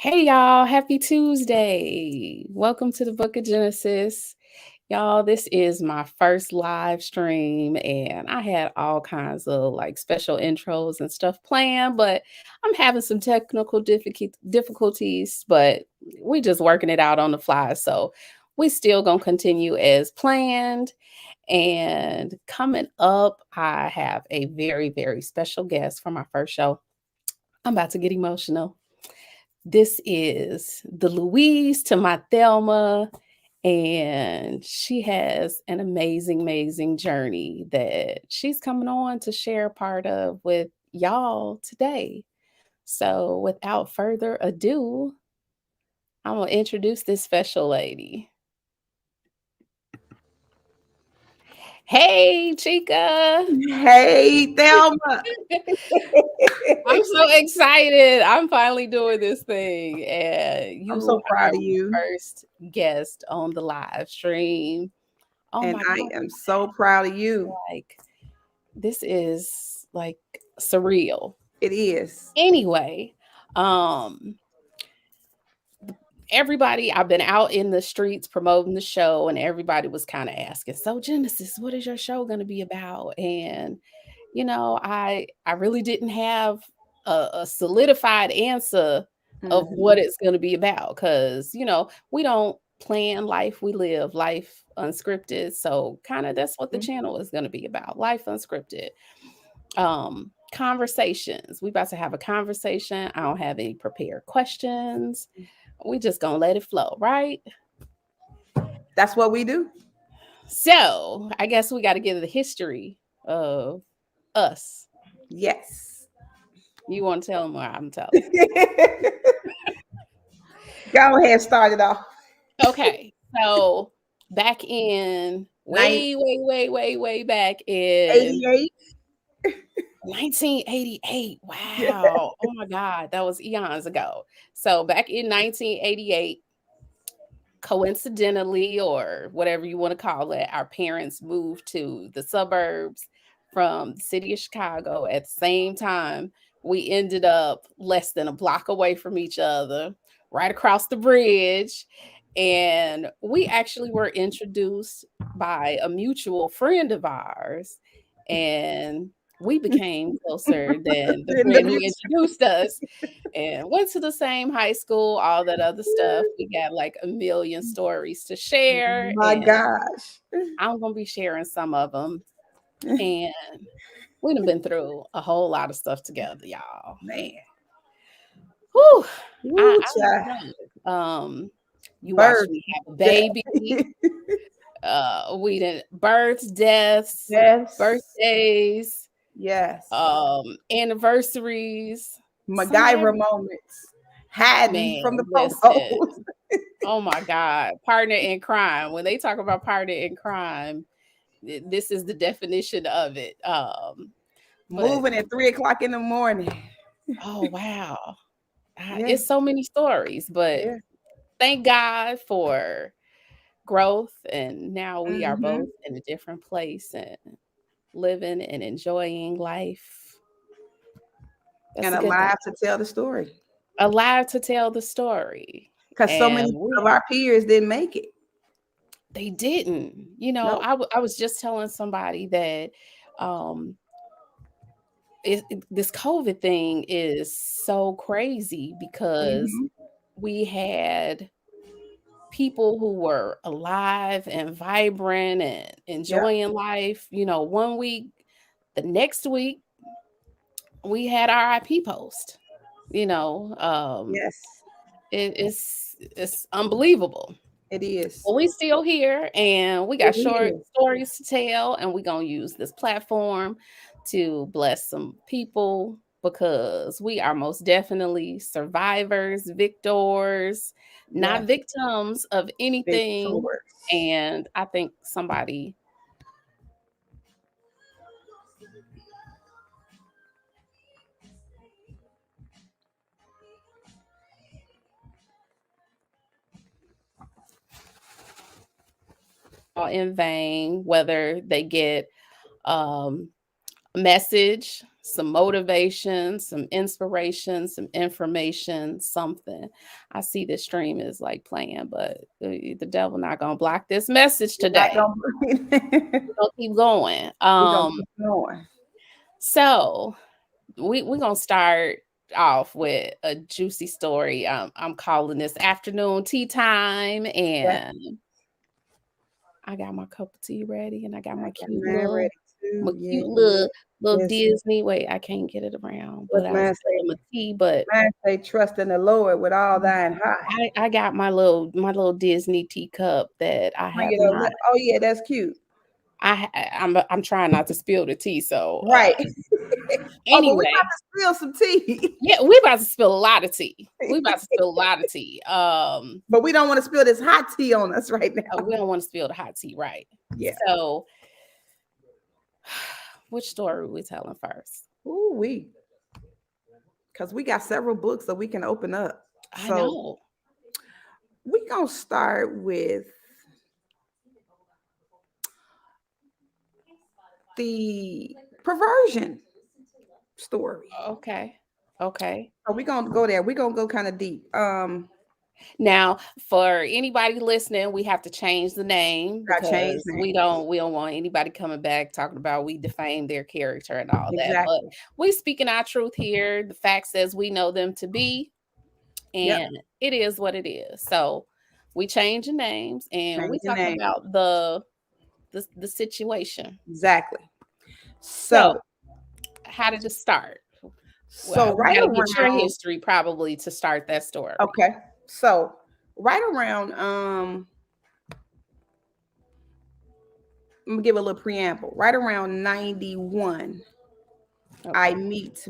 Hey y'all, happy Tuesday. Welcome to the Book of Genesis. Y'all, this is my first live stream and I had all kinds of like special intros and stuff planned, but I'm having some technical difficulties, but we just working it out on the fly. So we still gonna continue as planned. And coming up, I have a very, very special guest for my first show. I'm about to get emotional. This is the Louise to my Thelma, and she has an amazing, amazing journey that she's coming on to share part of with y'all today. So, without further ado, I'm gonna introduce this special lady. Hey, Chica. Hey, Thelma. I'm so excited. I'm finally doing this thing. And I'm you so are proud of my you. first guest on the live stream. Oh And my I God. am so proud of you. Like, this is like surreal. It is. Anyway, um, everybody, I've been out in the streets promoting the show, and everybody was kind of asking, so Genesis, what is your show going to be about? And I really didn't have a solidified answer of what Mhm. it's going to be about because we don't plan life, we live life unscripted. So kind of that's what the channel is going to be about, life unscripted. Conversations, we about to have a conversation. I don't have any prepared questions, we just gonna let it flow, right? That's what we do. So I guess we got to get the history of us. Yes. You want to tell them, or I'm telling? Go ahead, start it off. Okay, so back in way back in 1988. 1988. Wow. Oh my God, that was eons ago. So back in 1988, coincidentally, or whatever you want to call it, our parents moved to the suburbs from the city of Chicago at the same time. We ended up less than a block away from each other, right across the bridge. And we actually were introduced by a mutual friend of ours. And we became closer than the In the friend who music. introduced us, and went to the same high school, all that other stuff. We got like a million stories to share, My and gosh. I'm going to be sharing some of them. And we done been through a whole lot of stuff together, y'all. Man. Whew. I, Woo, I child. don't know. You watched Birth. me have a Death. baby. We did births, deaths, Yes. birthdays, Yes. anniversaries. Some of MacGyver moments. Hiding from man, the listen. popos. Oh my God. Partner in crime. When they talk about partner in crime, this is the definition of it. But Moving at 3 o'clock in the morning. oh wow. Yeah. It's so many stories, but Yeah. thank God for growth. And now we are Hmm. both in a different place and living and enjoying life. That's And a good thing. alive to tell the story. Alive to tell the story. Because so And many of our peers didn't make it. they didn't. No. I was just telling somebody that um this COVID thing is so crazy because Hmm. we had people who were alive and vibrant and Yeah. enjoying life, one week, the next week we had our IP post, you know, um, Yes, it's unbelievable. it is. But we still here and we got It short is. stories to tell, and we gonna use this platform to bless some people because we are most definitely survivors, victors, not Yes. victims of anything. Victors. And I think somebody in vain, whether they get um message, some motivation, some inspiration, some information, something. I see this stream is like playing, but the devil not gonna block this message today. We're gonna keep going. We're gonna keep going. So we're gonna start off with a juicy story. I'm calling this afternoon tea time, and I got my cup of tea ready, and I got my cute little Disney. Wait, I can't get it around, but I was saying my tea. But mine say trust in the Lord with all thine heart. I got my little Disney teacup that I have. Oh yeah, that's cute. I'm trying not to spill the tea, so right. Anyway, but we about to spill some tea. Yeah, we about to spill a lot of tea. But we don't want to spill this hot tea on us right now. We don't want to spill the hot tea, right? Yeah. So, which story are we telling first? Because we got several books that we can open up. I know. We're going to start with the perversion story. Okay. So we're going to go there. We're going to go kind of deep. Now, for anybody listening, we have to change the name because we don't want anybody coming back talking about we defamed their character and all that. But we speaking our truth here, the facts as we know them to be, and it is what it is. So we change the names and we talk about the situation. Exactly. So how did it start? So right around your history probably to start that story. Okay. So right around I'm gonna give a little preamble. Right around 91, I meet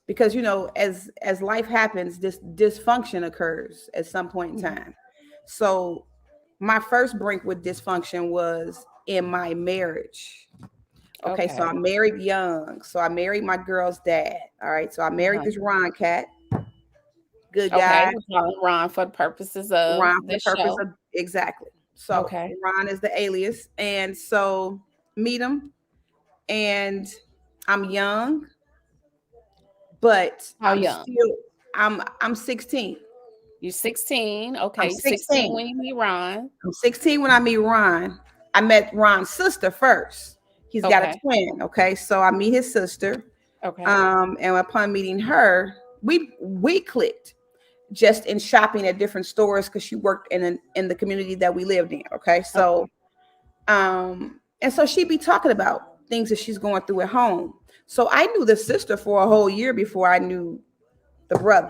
because as life happens, this dysfunction occurs at some point in time. So my first break with dysfunction was in my marriage. Okay, so I married young. So I married my girl's dad. All right. So I married this Ron cat. Good guy. Ron for the purposes of show. Exactly. So Ron is the alias. And so meet him. And I'm young. But how young? I'm 16. You're 16. Okay. 16 when you meet Ron. I'm 16 when I meet Ron. I met Ron's sister first. He's got a twin. Okay. So I meet his sister. Okay. And upon meeting her, we clicked just in shopping at different stores because she worked in the community that we lived in. Okay. So and so she'd be talking about things that she's going through at home. So I knew the sister for a whole year before I knew the brother.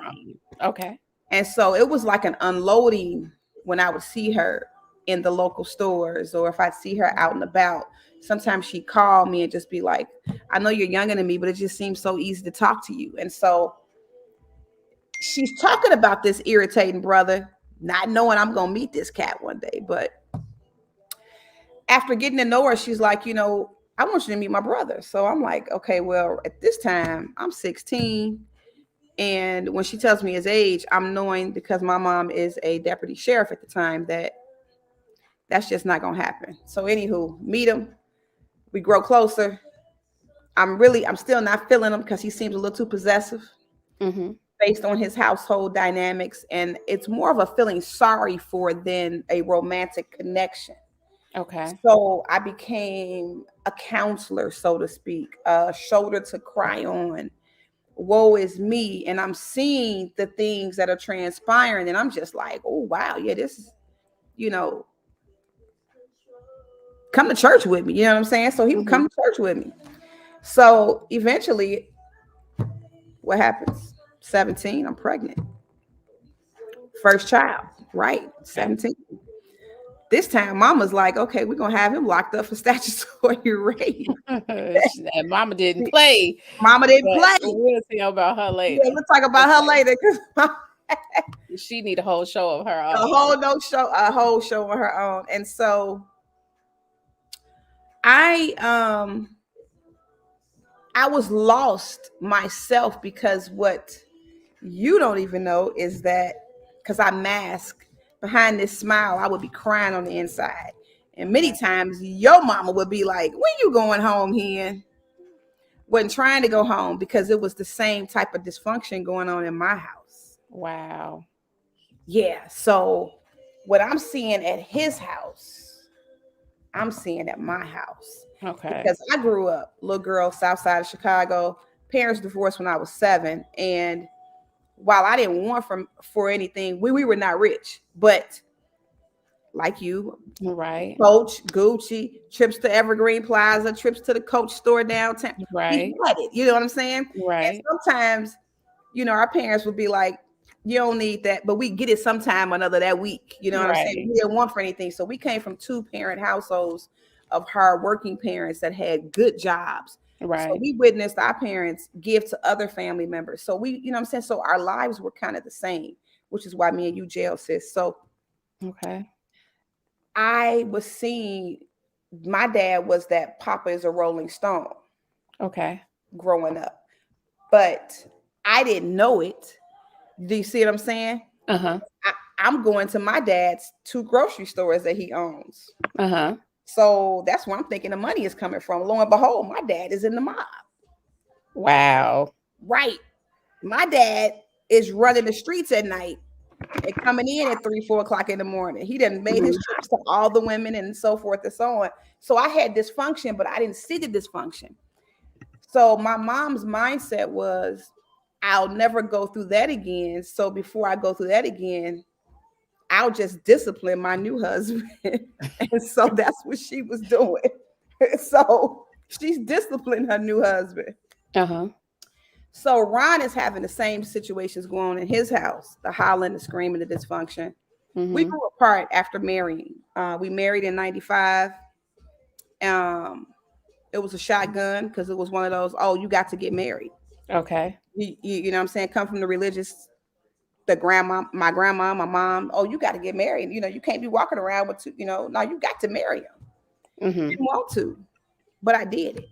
Okay. And so it was like an unloading when I would see her in the local stores, or if I'd see her out and about. Sometimes she'd call me and just be like, I know you're younger than me, but it just seems so easy to talk to you. And so she's talking about this irritating brother, not knowing I'm going to meet this cat one day. But after getting to know her, she's like, I want you to meet my brother. So I'm like, okay, well, at this time, I'm 16. And when she tells me his age, I'm knowing, because my mom is a deputy sheriff at the time, that's just not going to happen. So anywho, meet him. We grow closer. I'm still not feeling him because he seems a little too possessive based on his household dynamics. And it's more of a feeling sorry for than a romantic connection. Okay. So I became a counselor, so to speak, a shoulder to cry on. Woe is me. And I'm seeing the things that are transpiring. And I'm just like, oh, wow. Yeah, this is, come to church with me. You know what I'm saying? So he would come to church with me. So eventually, what happens? 17, I'm pregnant. First child, right? 17. This time, mama's like, okay, we're going to have him locked up for statutory rape. Mama didn't play. We'll tell about her later. Yeah, we'll talk about her later. She need a whole show of her own. A whole show of her own. And so I was lost myself, because what you don't even know is that because I mask behind this smile, I would be crying on the inside. And many times your mama would be like, when you going home, hen? Wasn't trying to go home because it was the same type of dysfunction going on in my house. Wow. Yeah. So what I'm seeing at his house, I'm seeing at my house. Okay. Because I grew up, little girl, south side of Chicago. Parents divorced when I was 7. And while I didn't want for anything, we were not rich. But like you, Right. Coach, Gucci, trips to Evergreen Plaza, trips to the Coach store downtown. We Right. had it. You know what I'm saying? And Right. sometimes, our parents would be like, you don't need that, but we get it sometime or another that week. You know what I'm saying? Right. We didn't want for anything. So we came from 2-parent households of hardworking parents that had good jobs. So Right. we witnessed our parents give to other family members. So we, you know what I'm saying? So our lives were kind of the same, which is why me and you jail, sis. So Okay. I was seeing my dad was that Papa is a Rolling Stone Okay. growing up, but I didn't know it. Do you see what I'm saying? Uh-huh. I'm going to my dad's 2 grocery stores that he owns. Uh-huh. So that's where I'm thinking the money is coming from. Lo and behold, my dad is in the mob. Wow. Right. My dad is running the streets at night and coming in at 3, 4 o'clock in the morning. He done made his trips to all the women and so forth and so on. So I had dysfunction, but I didn't see the dysfunction. So my mom's mindset was, I'll never go through that again. So before I go through that again, I'll just discipline my new husband. And so that's what she was doing. So she's disciplining her new husband. Uh-huh. So Ron is having the same situations going on in his house, the hollering, the screaming, the dysfunction. We grew apart after marrying. We married in 95. It was a shotgun because it was one of those, oh, you got to get married. Okay. You know what I'm saying? Come from the religious, my grandma, my mom, oh, you got to get married. You can't be walking around with 2, no, you got to marry him. Didn't want to, but I did it.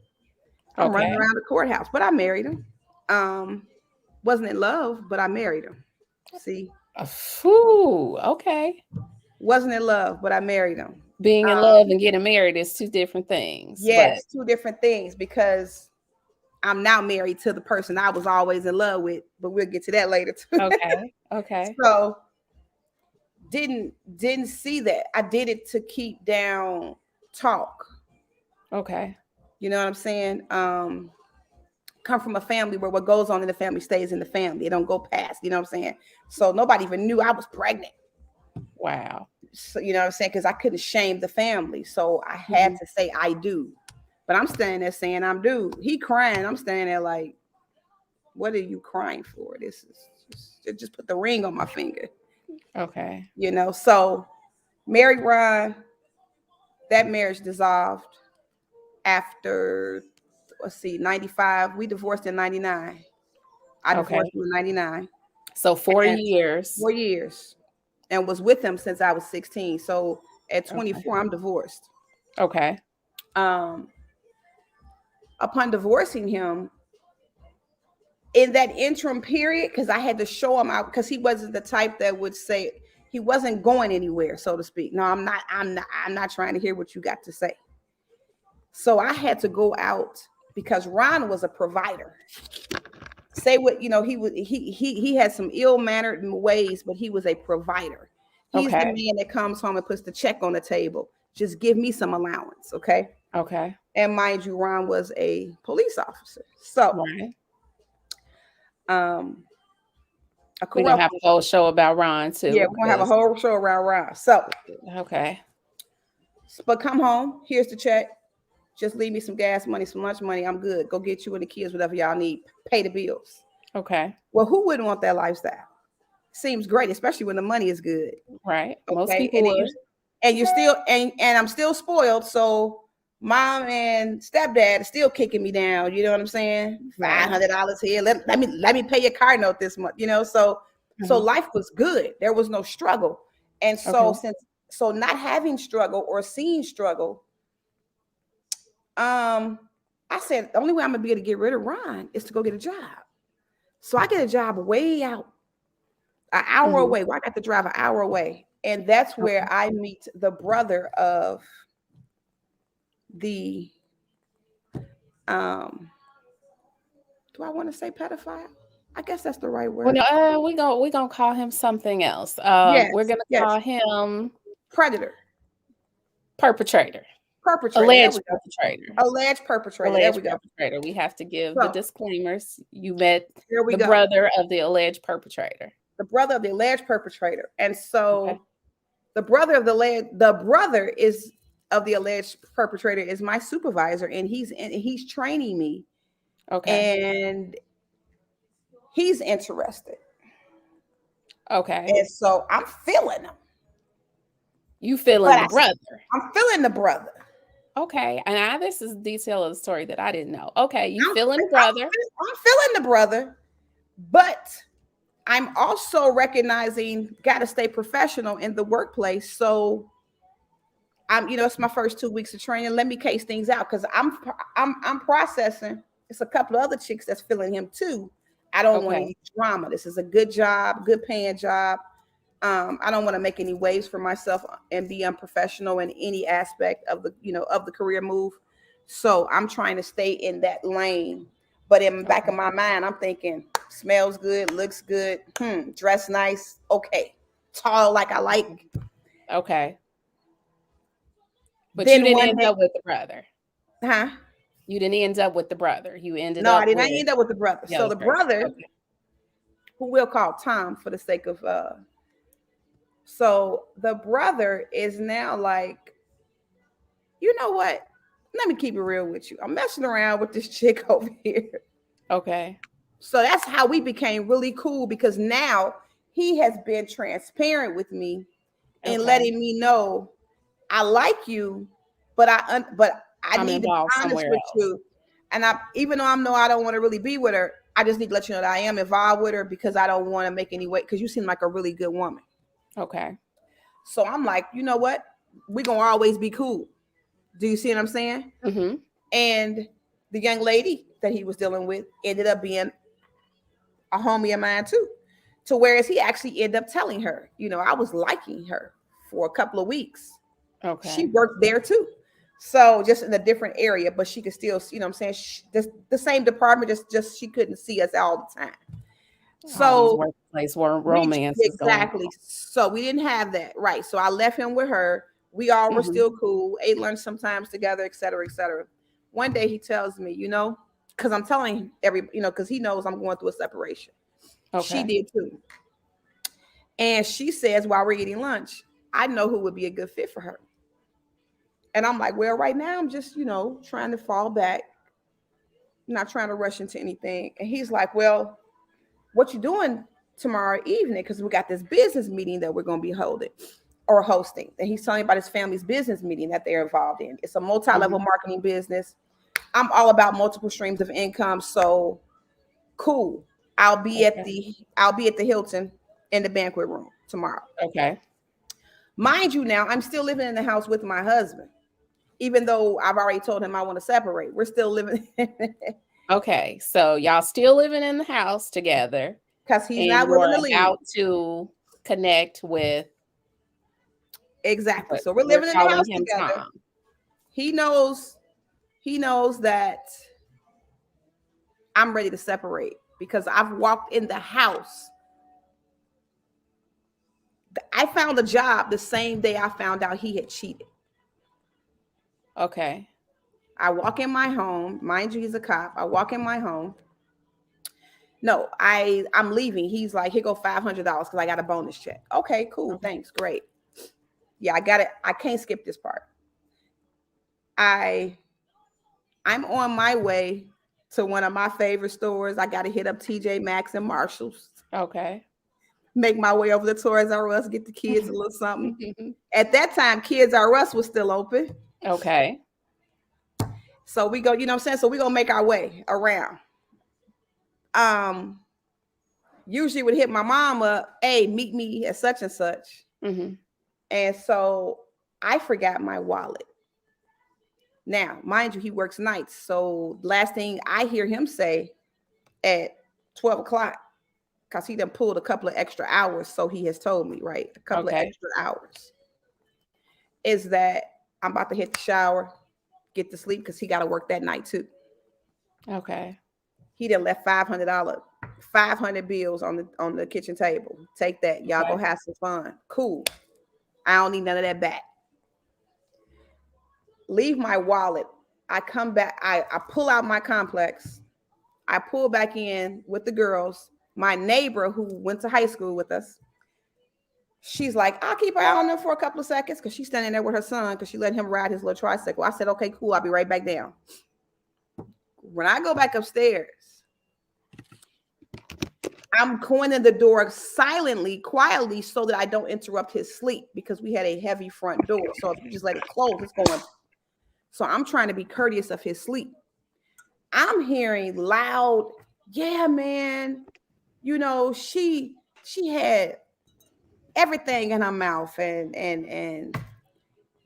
I'm running around the courthouse, but I married him. Wasn't in love, but I married him. See? Okay. Wasn't in love, but I married him. Being in love and getting married is 2 different things. Yes, 2 different things because I'm now married to the person I was always in love with, but we'll get to that later too. Okay. Okay. So didn't see that. I did it to keep down talk. Okay. You know what I'm saying? Come from a family where what goes on in the family stays in the family. It don't go past, you know what I'm saying? So nobody even knew I was pregnant. Wow. So, you know what I'm saying? Because I couldn't shame the family. So I had to say I do. But I'm standing there saying I'm due. He crying. I'm standing there like, what are you crying for? This is just put the ring on my finger. Okay. So married Ron, that marriage dissolved after, 95. We divorced in 99. I divorced him in 99. So 4 years. 4 years. And was with him since I was 16. So at 24, I'm divorced. Okay. Upon divorcing him, in that interim period, because I had to show him out, because he wasn't the type that would say, he wasn't going anywhere, so to speak. No, I'm not trying to hear what you got to say. So I had to go out because Ron was a provider. Say what, he had some ill-mannered ways, but he was a provider. He's the man that comes home and puts the check on the table. Just give me some allowance, okay? Okay. And mind you, Ron was a police officer. So we're gonna have a whole show about Ron too. Yeah, we're gonna have a whole show around Ron. So but come home, here's the check. Just leave me some gas money, some lunch money. I'm good. Go get you and the kids whatever y'all need. Pay the bills. Okay. Well, who wouldn't want that lifestyle? Seems great, especially when the money is good. Right. Okay? Most people would. And you're still and I'm still spoiled. So mom and stepdad are still kicking me down. You know what I'm saying? $500 here. Let me pay your car note this month. So life was good. There was no struggle. And so so not having struggle or seeing struggle, I said the only way I'm gonna be able to get rid of Ron is to go get a job. So I get a job way out, an hour away. Well, I got to drive an hour away. And that's where I meet the brother of the um do I want to say pedophile? I guess that's the right Well, word. no, we gonna call him something else. We're Yes, gonna yes. call him Predator. perpetrator, Perpetrator. There we alleged go. perpetrator, Alleged perpetrator. There alleged we go. perpetrator. We have to give the So disclaimers. You met there we the go. brother of the alleged perpetrator. The brother of the alleged perpetrator. And Okay. so the brother is of the alleged perpetrator is my supervisor, and he's training me, Okay. and he's interested. Okay. And so I'm feeling him. You feeling But the brother. I'm feeling the brother. Okay. And this is a detail of the story that I didn't know. Okay. You I'm, feeling the brother. I'm feeling the brother, but I'm also recognizing got to stay professional in the workplace. So it's my first 2 weeks of training. Let me case things out because I'm processing. It's a couple of other chicks that's feeling him too. I don't want Okay. any drama. This is a good job, good paying job. I don't want to make any waves for myself and be unprofessional in any aspect of the career move. So I'm trying to stay in that lane. But in the back of my mind, I'm thinking, smells good, looks good, dress nice, okay, tall like I like. Okay. But you Then didn't one end day, up with the brother. huh? You didn't end up with the brother. You ended No, I up did not with end up with the brother. the So other the person. brother, Okay. who we'll call Tom for the sake of so the brother is now like, you know what? Let me keep it real with you. I'm messing around with this chick over here. Okay. So that's how we became really cool because now he has been transparent with me and Okay. letting me know I like you, but I I'm need to be involved honest somewhere with else. you. And even though I don't want to really be with her, I just need to let you know that I am involved with her because I don't want to make any weight because you seem like a really good woman. Okay. So I'm like, you know what? We're gonna always be cool. Do you see what I'm saying? Mm-hmm. And the young lady that he was dealing with ended up being a homie of mine too. To whereas he actually ended up telling her, I was liking her for a couple of weeks. She Okay. worked there too. So just in a different area, but she could still, what I'm saying, the same department, just she couldn't see us all the time. All these So workplace romances going exactly. So we didn't have that. Right. So I left him with her. We all on. were Mm-hmm. still cool, ate lunch sometimes together, et cetera, et cetera. One day he tells me, because I'm telling because he knows I'm going through a separation. She Okay. did too. And she says, while we're eating lunch, I know who would be a good fit for her. And I'm like, well, right now I'm just, trying to fall back, not trying to rush into anything. And he's like, well, what you doing tomorrow evening? Because we got this business meeting that we're going to be holding or hosting. And he's telling me about his family's business meeting that they're involved in. It's a multi-level Mm-hmm. marketing business. I'm all about multiple streams of income. So cool. Okay. I'll be at the Hilton in the banquet room tomorrow. Okay. Mind you, now I'm still living in the house with my husband, even though I've already told him I want to separate. We're still living Okay. So y'all still living in the house together, because he's and not willing you're to leave. about to connect with Exactly. what So we're we're living in the calling house him together. Tom. He knows that I'm ready to separate because I've walked in the house. I found a job the same day I found out he had cheated. Okay. I walk in my home, mind you, he's a cop. I walk in my home. No, I'm leaving. He's like, here go $500 because I got a bonus check. Okay, cool, Okay. thanks, great. Yeah, I got it. I can't skip this part. I'm on my way to one of my favorite stores. I got to hit up TJ Maxx and Marshalls. Okay. Make my way over to Toys R Us, get the kids a little something. At that time, Kids R Us was still open. Okay. So we go, what I'm saying? So we gonna make our way around. Usually would hit my mom up, hey, meet me at such and such. Mm-hmm. And so I forgot my wallet. Now, mind you, he works nights. So last thing I hear him say at 12 o'clock, because he done pulled a couple of extra hours, so he has told me, right? A couple of Okay. extra hours, is that I'm about to hit the shower. get to sleep because he got to work that night too. Okay. He done left $500, 500 bills on the kitchen table. Take that. Y'all go have some fun. Cool. I don't need none of that back. Leave my wallet. I come back. I pull out my complex. I pull back in with the girls. My neighbor who went to high school with us, she's like, I'll keep an eye on them for a couple of seconds because she's standing there with her son because she let him ride his little tricycle. I said, okay, cool. I'll be right back down. When I go back upstairs, I'm going in the door silently, quietly, so that I don't interrupt his sleep because we had a heavy front door. So if you just let it close, it's going. So I'm trying to be courteous of his sleep. I'm hearing loud, yeah, man. You know, she had everything in her mouth, and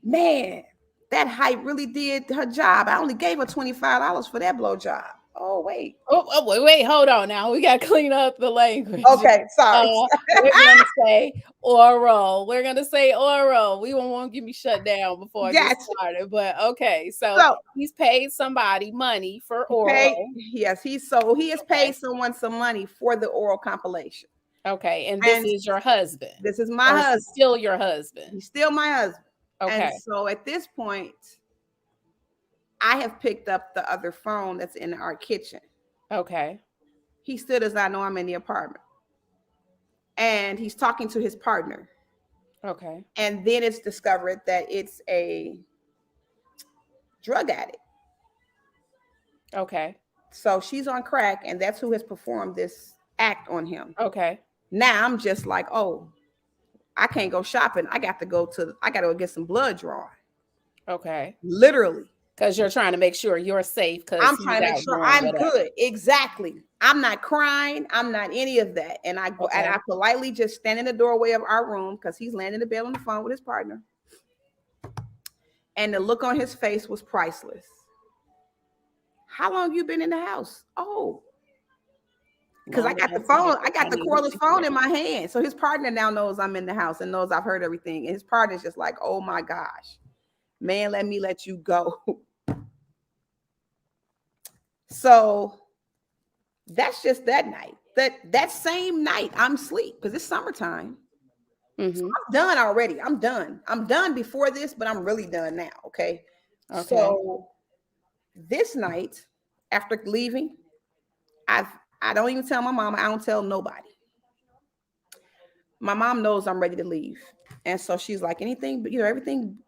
man, that hype really did her job. I only gave her $25 for that blow job. Oh, wait. Oh, wait, hold on now. We got to clean up the language. Okay, sorry. We're going to say oral. We're going to say oral. We won't get me shut down before I get started. But okay, so he's paid somebody money for oral. Yes, he has paid someone some money for the oral compilation. Okay, and this is your husband. This is my husband. Still your husband. He's still my husband. Okay. And so at this point, I have picked up the other phone that's in our kitchen. Okay. He still does not know I'm in the apartment. And he's talking to his partner. Okay. And then it's discovered that it's a drug addict. Okay. So she's on crack, and that's who has performed this act on him. Okay. Now I'm just like, oh, I can't go shopping. I got to go get some blood drawn. Okay. Literally. Because you're trying to make sure you're safe. I'm trying to make sure I'm good. Exactly. I'm not crying. I'm not any of that. And I go and I politely just stand in the doorway of our room because he's laying in the bed on the phone with his partner. And the look on his face was priceless. How long you been in the house? Oh, because I got the phone. I got the cordless phone in my hand. So his partner now knows I'm in the house and knows I've heard everything. And his partner's just like, oh my gosh, man, let me let you go. So that's just that night. That same night, I'm asleep because it's summertime. Mm-hmm. So I'm done already. I'm done. I'm done before this, but I'm really done now. Okay. So this night, after leaving, I don't even tell my mom. I don't tell nobody. My mom knows I'm ready to leave, and so she's like, "Anything, everything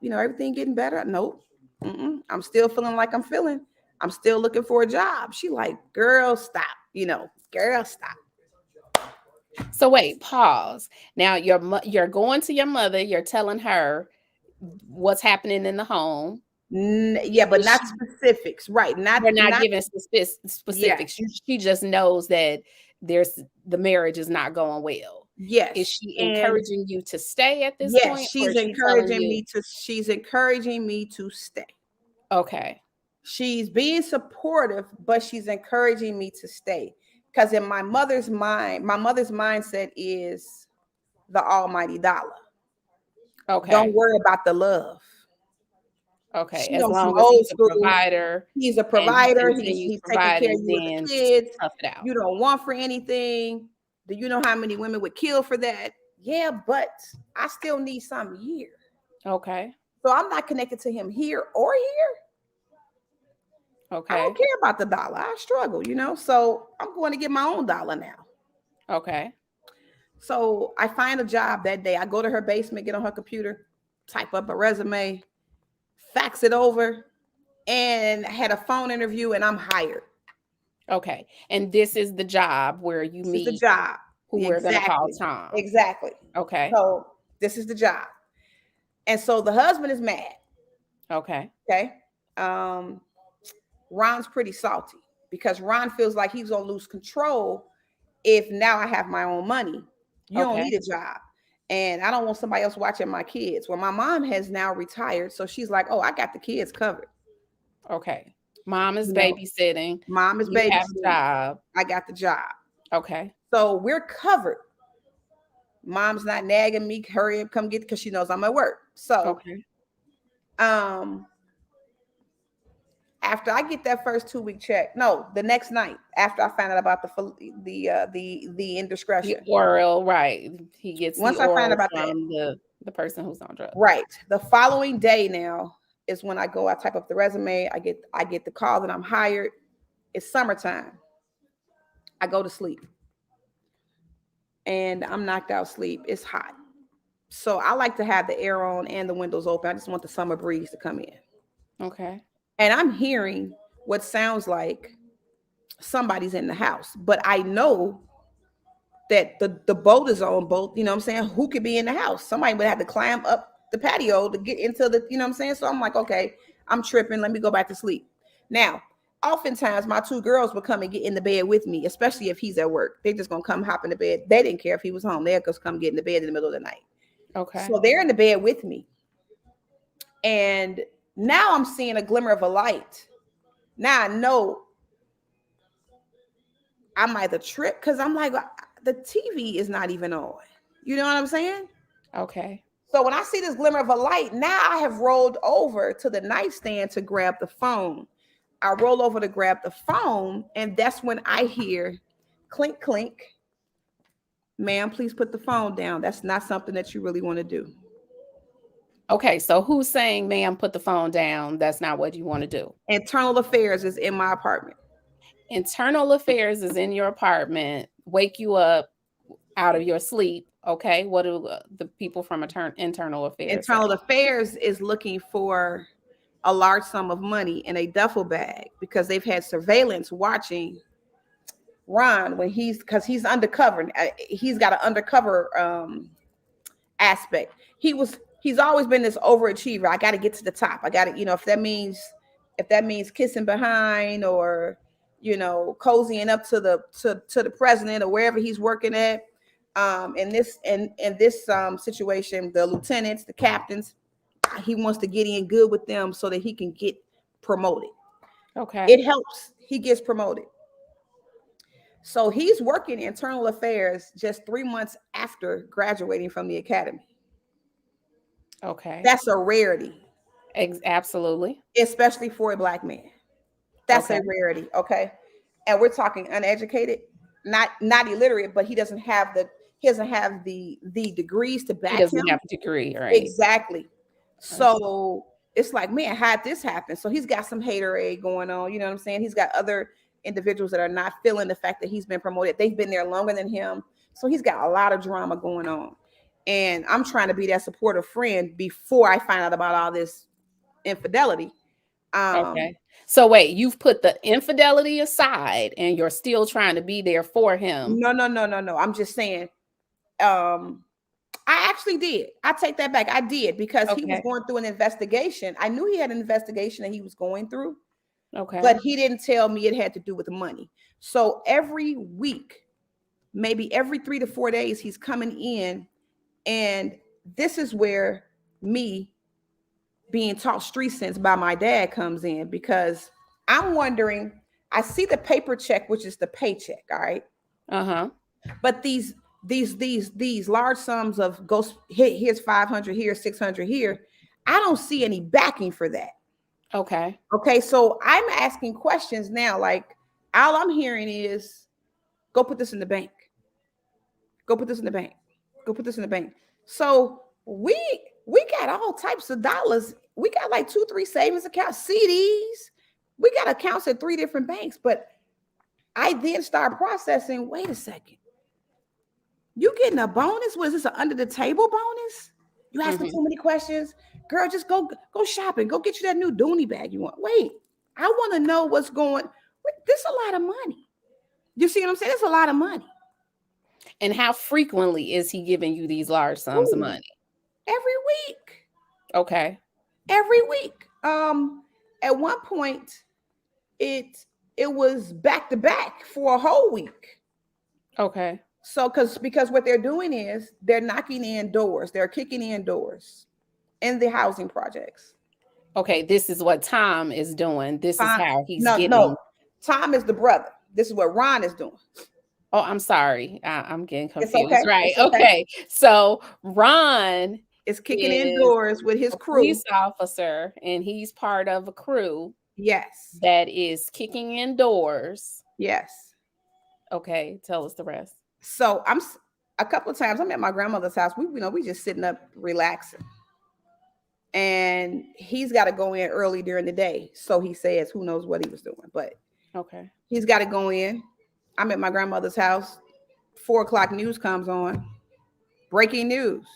getting better." Nope. I'm still feeling like I'm feeling. I'm still looking for a job. She like, girl, stop. Girl, stop. So wait, pause. Now you're going to your mother. You're telling her what's happening in the home. Yeah, but not specifics, right? We're not giving specifics. Yeah. She just knows that the marriage is not going well. Yes. Is she encouraging you to stay at this point? Yes, she's encouraging me to. She's encouraging me to stay. Okay. She's being supportive, but she's encouraging me to stay. Because in my mother's mindset is the almighty dollar. Okay. Don't worry about the love. Okay. As long as he's a provider. He's a provider. He's taking care of you and the kids. You don't want for anything. Do you know how many women would kill for that? Yeah, but I still need something here. Okay. So I'm not connected to him here or here. Okay. I don't care about the dollar. I struggle, so I'm going to get my own dollar now. Okay. So I find a job that day. I go to her basement, get on her computer, type up a resume, fax it over, and had a phone interview, and I'm hired. Okay. And this is the job where you meet the job who we're going to call Tom. Exactly. Okay. So this is the job. And so the husband is mad. Okay. Okay. Ron's pretty salty because Ron feels like he's going to lose control if now I have my own money. You don't need a job. And I don't want somebody else watching my kids. Well, my mom has now retired. So she's like, oh, I got the kids covered. Okay. Mom is babysitting. Mom is babysitting. You have a job. I got the job. Okay. So we're covered. Mom's not nagging me, hurry up, come get, because she knows I'm at work. So, After I get that first 2 week check, no, the next night after I find out about the The indiscretion. oral, right. He gets the Once I find out oral about that, from the person who's on drugs. right, the following day now is when I go. I type up the resume. I get the call that I'm hired. It's summertime. I go to sleep, and I'm knocked out sleep. It's hot, so I like to have the air on and the windows open. I just want the summer breeze to come in, Okay. and I'm hearing what sounds like somebody's in the house, but I know that the boat is on boat, you know what I'm saying? Who could be in the house? Somebody would have to climb up the patio to get into the, you know what I'm saying? So I'm like, okay, I'm tripping. Let me go back to sleep. Now, oftentimes my two girls would come and get in the bed with me, especially if he's at work. They're just gonna come hop in the bed. They didn't care if he was home. They'll just come get in the bed in the middle of the night. Okay. So they're in the bed with me. And now I'm seeing a glimmer of a light. Now I know I might have tripped because I'm like, the TV is not even on. You know what I'm saying? Okay. So when I see this glimmer of a light, now I have rolled over to the nightstand to grab the phone. I roll over to grab the phone, and that's when I hear clink, clink. Ma'am, please put the phone down. That's not something that you really want to do. Okay. So who's saying, ma'am, put the phone down? That's not what you want to do. Internal affairs is in my apartment. Internal affairs is in your apartment, wake you up out of your sleep. Okay. What do the people from internal affairs say? Internal affairs is looking for a large sum of money in a duffel bag because they've had surveillance watching Ron when because he's undercover. He's got an undercover aspect. He's always been this overachiever. I got to get to the top. I got to, if that means kissing behind or cozying up to the president or wherever he's working at. In this situation, the lieutenants, the captains, he wants to get in good with them so that he can get promoted. Okay. It helps. He gets promoted. So he's working internal affairs just 3 months after graduating from the academy. Okay. That's a rarity. Absolutely. Especially for a Black man. That's Okay. a rarity. Okay. And we're talking uneducated, not illiterate, but he doesn't have the degrees to back him. He doesn't have a degree, right? Exactly. So it's like, man, how'd this happen? So he's got some haterade going on. You know what I'm saying? He's got other individuals that are not feeling the fact that he's been promoted. They've been there longer than him. So he's got a lot of drama going on. And I'm trying to be that supportive friend before I find out about all this infidelity. Okay. So wait, you've put the infidelity aside and you're still trying to be there for him. No. I'm just saying, I actually did. I take that back. I did because he was going through an investigation. I knew he had an investigation that he was going through. Okay. But he didn't tell me it had to do with the money. So every week, maybe every 3 to 4 days, he's coming in. And this is where me being taught street sense by my dad comes in, because I'm wondering, I see the paper check, which is the paycheck. All right. Uh-huh. But these large sums of here's 500 here, 600 here. I don't see any backing for that. Okay. So I'm asking questions now. Like, all I'm hearing is, go put this in the bank. Go put this in the bank. Go put this in the bank. So we got all types of dollars. We got like 2-3 savings accounts, CDs. We got accounts at 3 different banks. But I then start processing, wait a second. You getting a bonus? Was this an under the table bonus? You asking too many questions? Girl, just go shopping. Go get you that new Dooney bag you want. Wait, I want to know what's going. This is a lot of money. You see what I'm saying? It's a lot of money. And how frequently is he giving you these large sums of money? Every week. Okay. Every week. At one point, it was back to back for a whole week. Okay. So because what they're doing is they're knocking in doors, they're kicking in doors in the housing projects. Okay, this is what Tom is doing. This is how he's getting. No, Tom is the brother. This is what Ron is doing. Oh, I'm sorry. I'm getting confused. Okay. Right. Okay. So Ron is kicking in doors with his crew. Police officer, and he's part of a crew. Yes. that is kicking in doors. Yes. Okay, tell us the rest. So a couple of times I'm at my grandmother's house. We just sitting up relaxing, and he's got to go in early during the day. So he says, who knows what he was doing, but Okay. he's got to go in. I'm at my grandmother's house. 4 o'clock news comes on. Breaking news.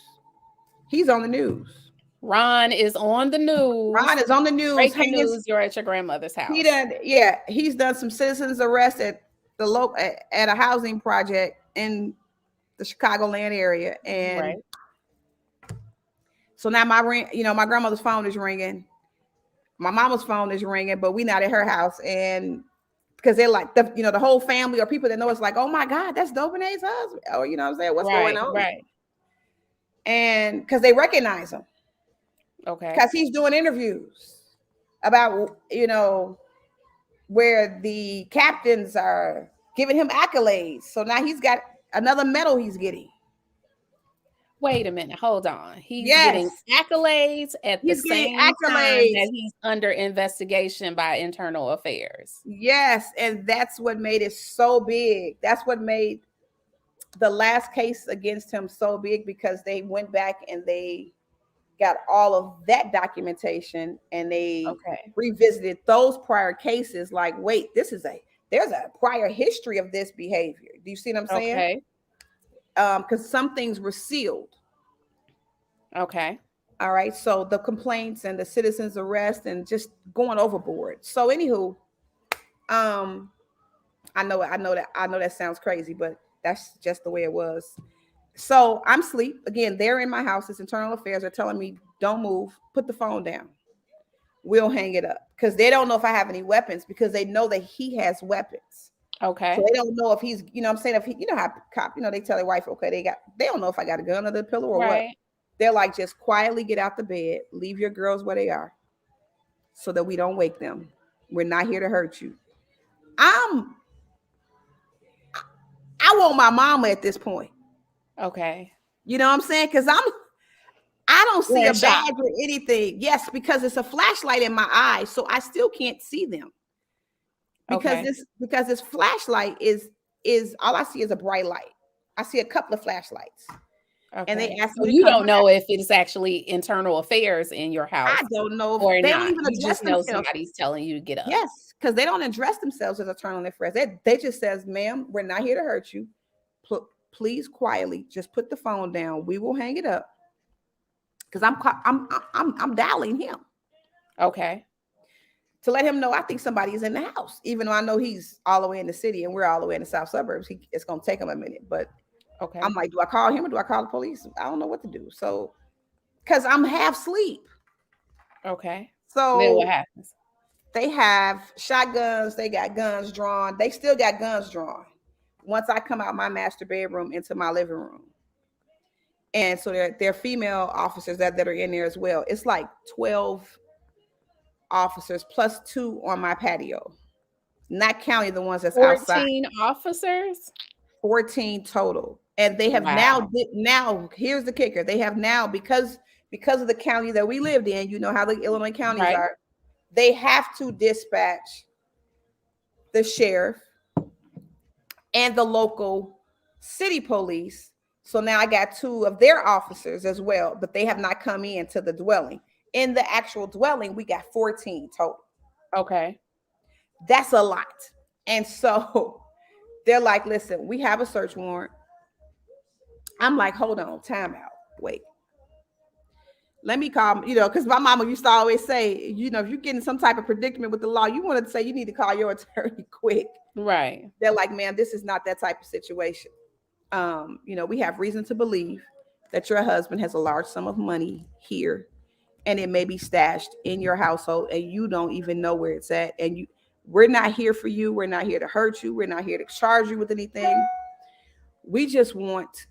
He's on the news. Ron is on the Ron news. is on the news. Breaking Hanging. news, you're at your grandmother's He house. done. Yeah, he's done some citizens arrest at the local at a housing project in the Chicagoland area, and Right. so now my grandmother's phone is ringing. My mama's phone is ringing, but we not at her house, and because they're like the whole family or people that know it's like, oh my God, that's DoBanney's husband, or what I'm saying, what's going Right, on? right. And because they recognize him, Okay. because he's doing interviews about where the captains are giving him accolades. So now he's got another medal he's getting. Wait a minute, hold on. He's Yes, getting accolades at the he's getting same time accolades. that he's under investigation by internal affairs. Yes, and that's what made it so big. That's what made the last case against him so big, because they went back and they got all of that documentation and they Okay. revisited those prior cases. Like, wait, there's a prior history of this behavior. Do you see what I'm saying? Okay. Because some things were sealed. Okay. All right. So the complaints and the citizens arrest and just going overboard. So anywho, um, I know that sounds crazy, but that's just the way it was. So I'm asleep. Again, they're in my house. It's internal affairs. They're telling me, don't move, put the phone down. We'll hang it up. Because they don't know if I have any weapons, because they know that he has weapons. So Okay. they don't know if he's, I'm saying, if he, how cop, they tell their wife, okay, they don't know if I got a gun under the pillow or what. Right. They're like, just quietly get out the bed, leave your girls where they are so that we don't wake them. We're not here to hurt you. I'm I want my mama at this point. Okay. You know what I'm saying? Because I don't see You're a in shock. badge or anything. Yes, because it's a flashlight in my eyes, so I still can't see them. Because Okay. this flashlight is all I see is a bright light. I see a couple of flashlights. And they Okay. asked So me to you come don't back. know if it's actually internal affairs in your I house don't know or if they don't not. even You address just know themselves. somebody's telling you to get up. Yes, because they don't address themselves as internal affairs. They just says, ma'am, we're not here to hurt you. Please quietly just put the phone down. We will hang it up. Because I'm dialing him Okay. to let him know I think somebody is in the house, even though I know he's all the way in the city and we're all the way in the south suburbs. It's gonna take him a minute, but I'm Okay. like, do I call him or do I call the police? I don't know what to do. So, because I'm half asleep. Okay. Then what So happens? they have shotguns. They got guns drawn. They still got guns drawn. Once I come out my master bedroom into my living room, and so they're female officers that are in there as well. It's like 12 officers plus 2 on my patio, not counting the ones that's outside. 14 officers? 14 total. And they have Wow. now here's the kicker. They have now, because of the county that we lived in, you know how the Illinois counties Right. are, they have to dispatch the sheriff and the local city police. So now I got 2 of their officers as well, but they have not come into the dwelling. In the actual dwelling, we got 14 total. Okay. That's a lot. And so they're like, listen, we have a search warrant. I'm like, hold on, time out. Wait. Let me call, because my mama used to always say, if you're getting some type of predicament with the law, you want to say you need to call your attorney quick. Right. They're like, man, this is not that type of situation. We have reason to believe that your husband has a large sum of money here, and it may be stashed in your household, and you don't even know where it's at. And we're not here for you. We're not here to hurt you. We're not here to charge you with anything. We just want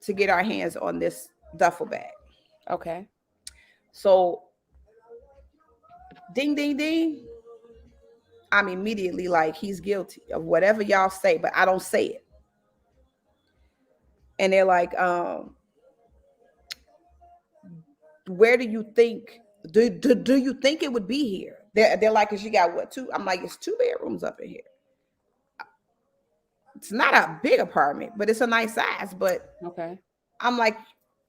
to get our hands on this duffel bag. Okay. So, ding, ding, ding. I'm immediately like, he's guilty of whatever y'all say, but I don't say it. And they're like, where do you think, do you think it would be here? They're like, cause you got what, two? I'm like, it's 2 bedrooms up in here. It's not a big apartment, but it's a nice size. But Okay. I'm like,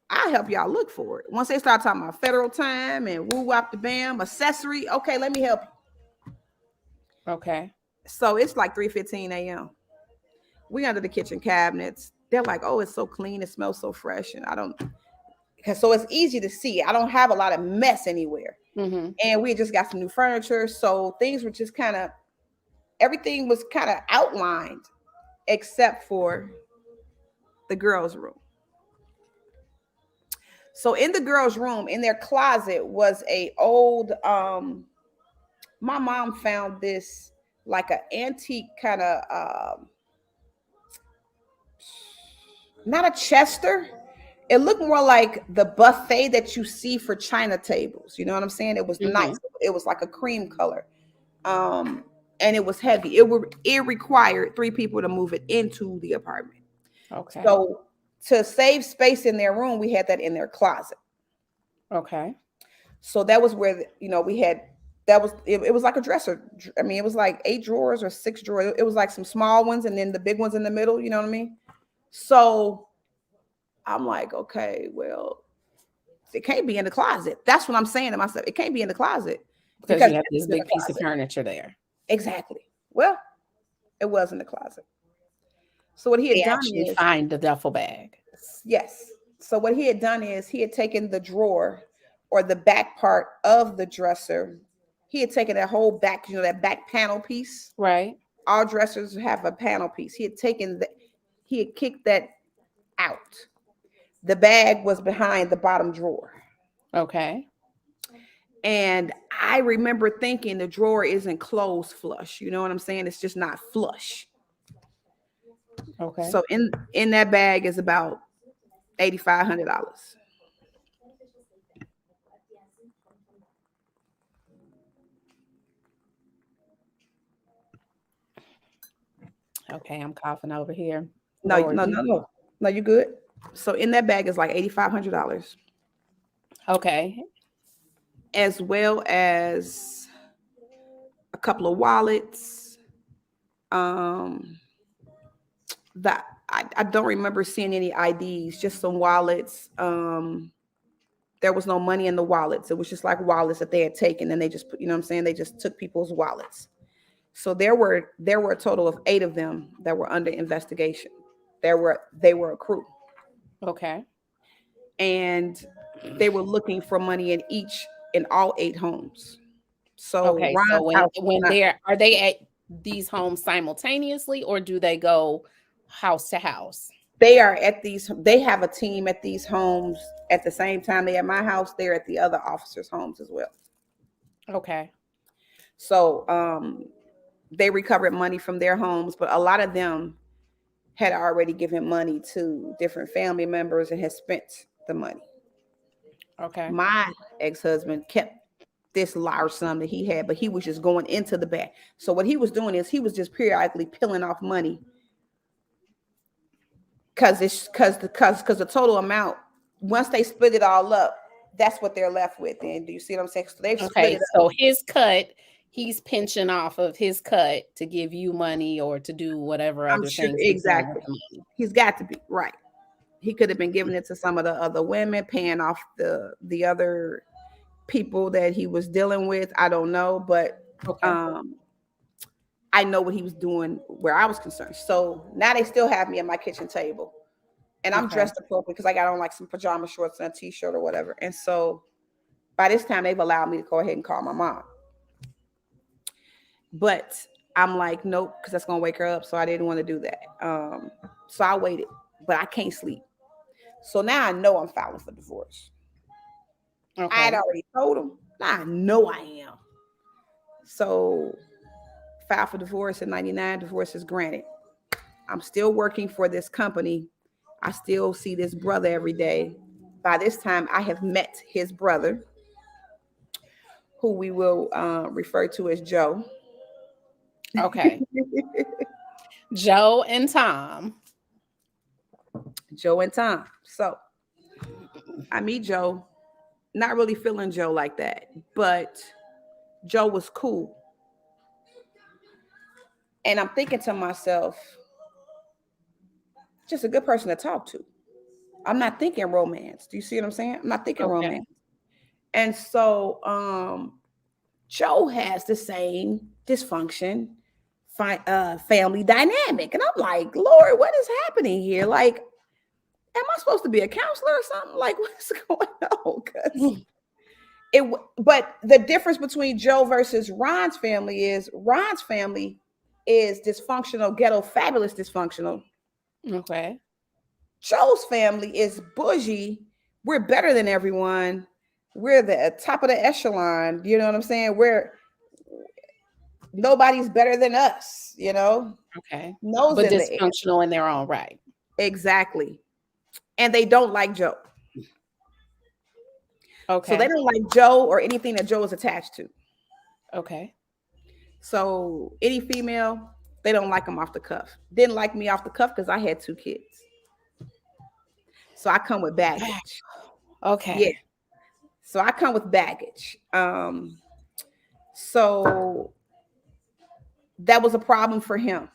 I'll help y'all look for it. Once they start talking about federal time and woo wop the bam accessory, okay, let me help you. Okay. So it's like 3:15 a.m. We under the kitchen cabinets. They're like, oh, it's so clean, it smells so fresh, and I don't. So it's easy to see. I don't have a lot of mess anywhere, Mm-hmm. and we just got some new furniture, so things were just kind of everything was kind of outlined, except for the girls' room. So in the girls' room, in their closet was a old my mom found this like an antique kind of not a Chester. It looked more like the buffet that you see for China tables. You know what I'm saying? It was Mm-hmm. nice. It was like a cream color. Um and it was heavy. It required 3 people to move it into the apartment. Okay. So to save space in their room, we had that in their closet. Okay. So that was where we had that was it was like a dresser. I mean, it was like 8 drawers or 6 drawers. It was like some small ones and then the big ones in the middle. You know what I mean? So I'm like, okay, well, it can't be in the closet. That's what I'm saying to myself. It can't be in the closet Because because you have it's this in the big piece of closet. furniture there. Exactly. Well, it was in the closet. So what he had They done actually is, find the duffel bag. yes. So what he had done is he had taken the drawer or the back part of the dresser. He had taken that whole back, that back panel piece. Right. All dressers have a panel piece. He had kicked that out. The bag was behind the bottom drawer. Okay. And I remember thinking the drawer isn't closed flush. You know what I'm saying? It's just not flush. Okay. So in that bag is about $8,500. Okay. I'm coughing over here. No, Lord no, no, Jesus. no, no. You good? So in that bag is like $8,500, Okay. as well as a couple of wallets. Um, that I don't remember seeing any IDs, just some wallets. There was no money in the wallets. It was just like wallets that they had taken, and they just put, what I'm saying? They just took people's wallets. So there were a total of 8 of them that were under investigation. They were a crew, Okay. and they were looking for money in all 8 homes. So Okay. So Ron's house was when not. they're are they at these homes simultaneously or do they go house to house? They are at these. They have a team at these homes at the same time. They at my house. They're at the other officers' homes as well. Okay. So they recovered money from their homes, but a lot of them had already given money to different family members and had spent the money. Okay. My ex-husband kept this large sum that he had, but he was just going into the bag. So what he was doing is he was just periodically peeling off money because the total amount, once they split it all up, that's what they're left with. And do you see what I'm saying? So they've split Okay. it up. So his cut, he's pinching off of his cut to give you money or to do whatever I'm other sure things he's doing with exactly. the money. He's got to be right. He could have been giving it to some of the other women, paying off the other people that he was dealing with. I don't know, but Okay. um I know what he was doing where I was concerned. So now they still have me at my kitchen table. And I'm Okay. dressed appropriately because I got on like some pajama shorts and a t-shirt or whatever. And so by this time they've allowed me to go ahead and call my mom. But I'm like, nope, because that's gonna wake her up. So I didn't want to do that. So I waited, but I can't sleep. So now I know I'm filing for divorce. I had Okay. already told him. Now I know I am. So filed for divorce in 99, divorce is granted. I'm still working for this company. I still see this brother every day. By this time, I have met his brother, who we will refer to as Joe. Okay. Joe and Tom. Joe and Tom. So I meet Joe, not really feeling Joe like that, but Joe was cool. And I'm thinking to myself, just a good person to talk to. I'm not thinking romance. Do you see what I'm saying? I'm not thinking Okay. romance. And so Joe has the same dysfunction, family dynamic. And I'm like, Lord, what is happening here? Like, am I supposed to be a counselor or something? Like, what's going on? Because but the difference between Joe versus Ron's family is dysfunctional, ghetto, fabulous dysfunctional. Okay. Joe's family is bougie. We're better than everyone. We're the top of the echelon. You know what I'm saying? We're nobody's better than us, Okay. nose But in the air. dysfunctional in their own right. Exactly. And they don't like Joe. So they Okay. don't like Joe or anything that Joe is attached to. Okay. So any female, they don't like them off the cuff. Didn't like me off the cuff because I had 2 kids. So I come with baggage. Okay. Yeah. So I come with baggage. So that was a problem for him.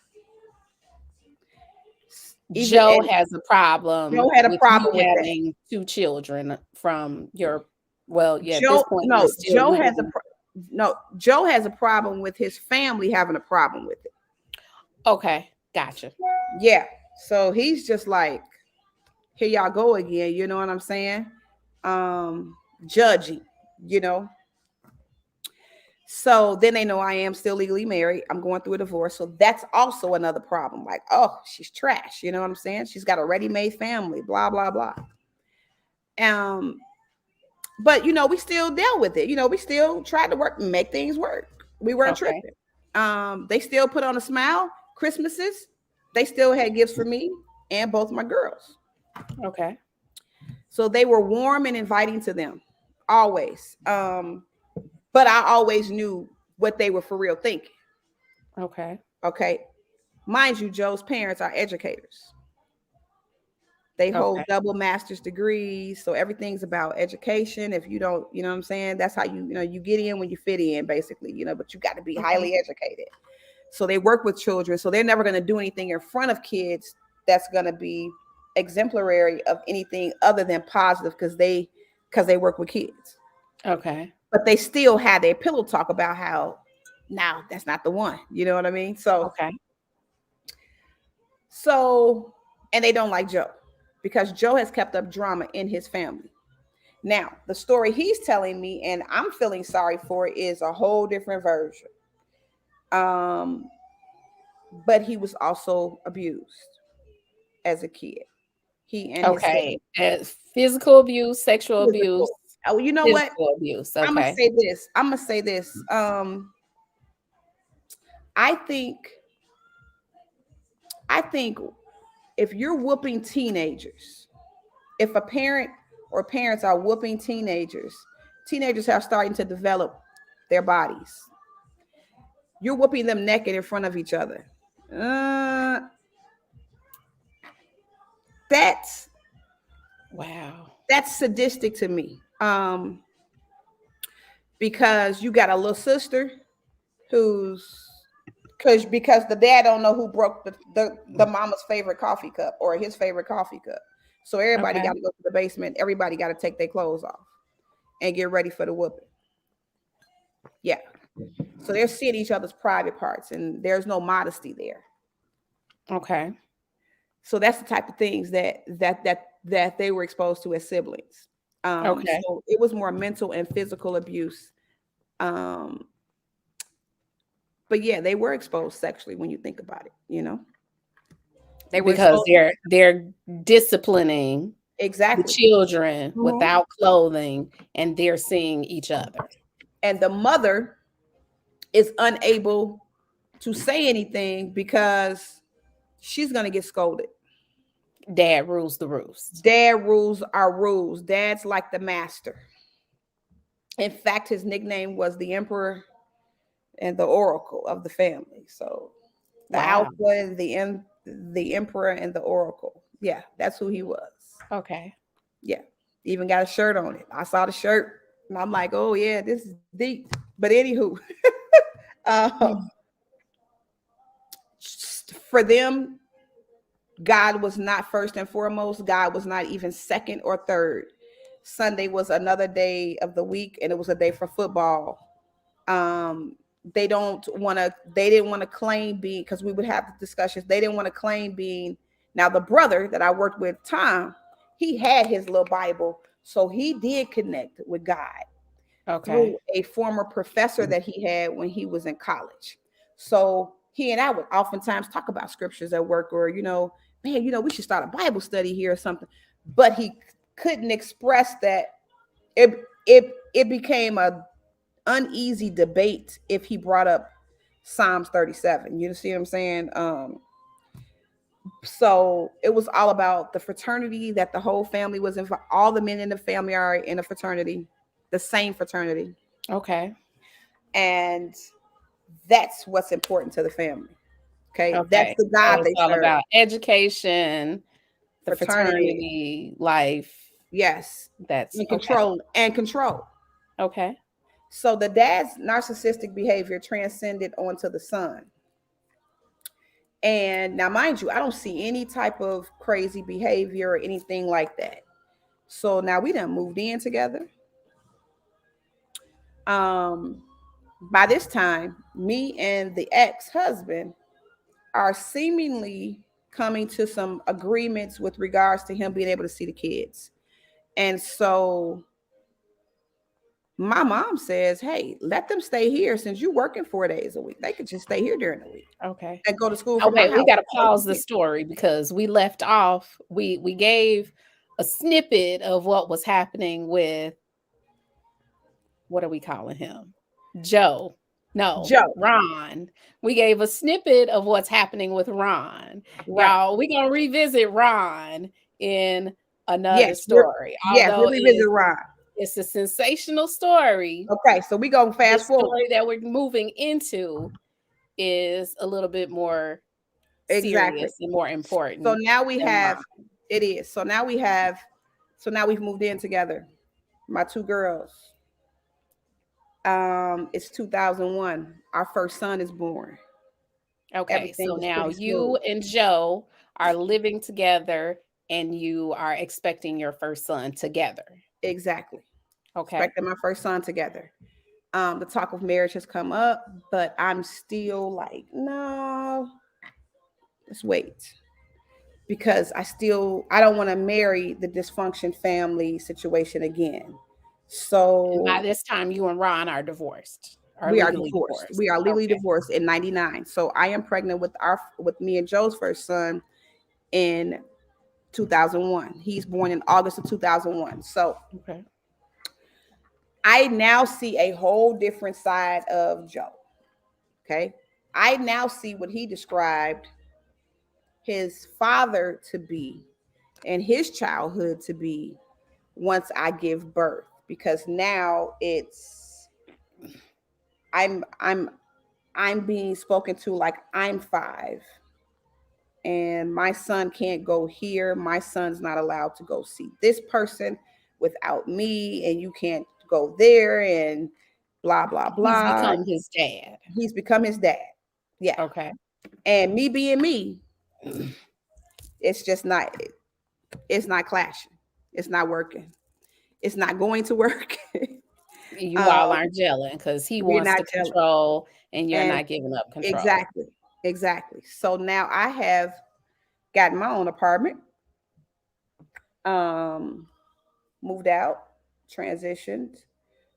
Joe has a problem Joe had a with problem you with that. having 2 children from your, well, yeah, at this Joe, point no, you're still Joe has legally. Joe has a problem with his family having a problem with it. Okay, gotcha. Yeah. So he's just like, here y'all go again. You know what I'm saying? Judging, you know. So then they know I am still legally married. I'm going through a divorce. So that's also another problem. Like, oh, she's trash. You know what I'm saying? She's got a ready-made family, blah, blah, blah. But we still dealt with it. We still tried to make things work. We weren't Okay. tripping. They still put on a smile. Christmases, they still had gifts for me and both my girls. Okay. So they were warm and inviting to them, always. But I always knew what they were for real thinking. Okay. Okay. Mind you, Joe's parents are educators. They hold Okay. double master's degrees. So everything's about education. If you don't, you know what I'm saying? That's how you get in when you fit in, basically, but you got to be highly educated. So they work with children. So they're never going to do anything in front of kids that's going to be exemplary of anything other than positive because they work with kids. Okay. But they still had their pillow talk about how now that's not the one. You know what I mean? Okay. So, and they don't like Joe because Joe has kept up drama in his family. Now, the story he's telling me, and I'm feeling sorry for, is a whole different version. But he was also abused as a kid. He and his Okay. Physical abuse, sexual abuse, physical. Oh, you know what? physical abuse. I'm gonna Okay. say this. I think if you're whooping teenagers, if a parent or parents are whooping teenagers are starting to develop their bodies. You're whooping them naked in front of each other. That's Wow. that's sadistic to me. Because you got a little sister who's because the dad don't know who broke the mama's favorite coffee cup or his favorite coffee cup. So everybody Okay. got to go to the basement. Everybody got to take their clothes off and get ready for the whooping. Yeah. So they're seeing each other's private parts and there's no modesty there. Okay. So that's the type of things that they were exposed to as siblings. Okay. So it was more mental and physical abuse. But yeah, they were exposed sexually when you think about it. They were Because exposed they're disciplining the exactly. children Mhm. without clothing and they're seeing each other. And the mother is unable to say anything because she's going to get scolded. Dad rules the roost. Dad rules are rules. Dad's like the master. In fact, his nickname was the emperor and the oracle of the family. So the Wow. alpha and the emperor and the oracle. Yeah, that's who he was. Okay. Yeah, even got a shirt on it. I saw the shirt and I'm like, oh yeah, this is deep. But anywho, uh, Mm. for them, God was not first and foremost. God was not even second or third. Sunday was another day of the week, and it was a day for football. Um, they didn't want to claim being, because we would have the discussions. They didn't want to claim being. Now, the brother that I worked with, Tom, he had his little Bible, so he did connect with God Okay. through a former professor that he had when he was in college. So he and I would oftentimes talk about scriptures at work, or, man, we should start a Bible study here or something. But he couldn't express that. It became a uneasy debate if he brought up Psalms 37. You see what I'm saying? So it was all about the fraternity that the whole family was in. All the men in the family are in a fraternity, the same fraternity. Okay. And that's what's important to the family. Okay. That's Okay. the So God it's they all serve. about education, the Fraternity. fraternity life. Yes. That's And okay. control and control. Okay. So the dad's narcissistic behavior transcended onto the son. And now, mind you, I don't see any type of crazy behavior or anything like that. So now we done moved in together. Um, by this time, me and the ex-husband are seemingly coming to some agreements with regards to him being able to see the kids. And so my mom says, hey, let them stay here since you're working 4 days a week. They could just stay here during the week Okay. and go to school Oh from my wait, we house. got to pause the story because we left off. We gave a snippet of what was happening with, what are we calling him? Joe. No, Joe, Ron. We gave a snippet of what's happening with Ron. right. Y'all, we're gonna revisit Ron in another Yes, story. we're Although revisiting Ron. it's a sensational story, Okay, so we go the fast forward. story that we're moving into is a little bit more Exactly. serious and more So important now we than have Ron. it is. So now we've moved in together. My two girls. It's 2001. Our first son is born. Okay, Everything so is now pretty you smooth. and Joe are living together and you are expecting your first son together. Exactly. Okay. Expecting my first son together. The talk of marriage has come up, but I'm still like, no, let's wait. Because I don't want to marry the dysfunction family situation again. And by So this time, you and Ron are divorced, are we are legally divorced. divorced. We are legally Okay. divorced in 99. So I am pregnant with me and Joe's first son in 2001. He's born in August of 2001. So Okay. I now see a whole different side of Joe. Okay. I now see what he described his father to be and his childhood to be once I give birth, because now it's I'm I'm I'm being spoken to like I'm 5 and my son can't go here. My son's not allowed to go see this person without me, and you can't go there, and blah blah He's blah. become his dad. He's become his dad. Yeah. Okay. And me being me, it's just not it's not clashing. It's not working. It's not going to work. You um, all aren't gelling because he we're wants not to jealous. control and you're And not giving up control. exactly, exactly. So now I have gotten my own apartment, um, moved out, transitioned.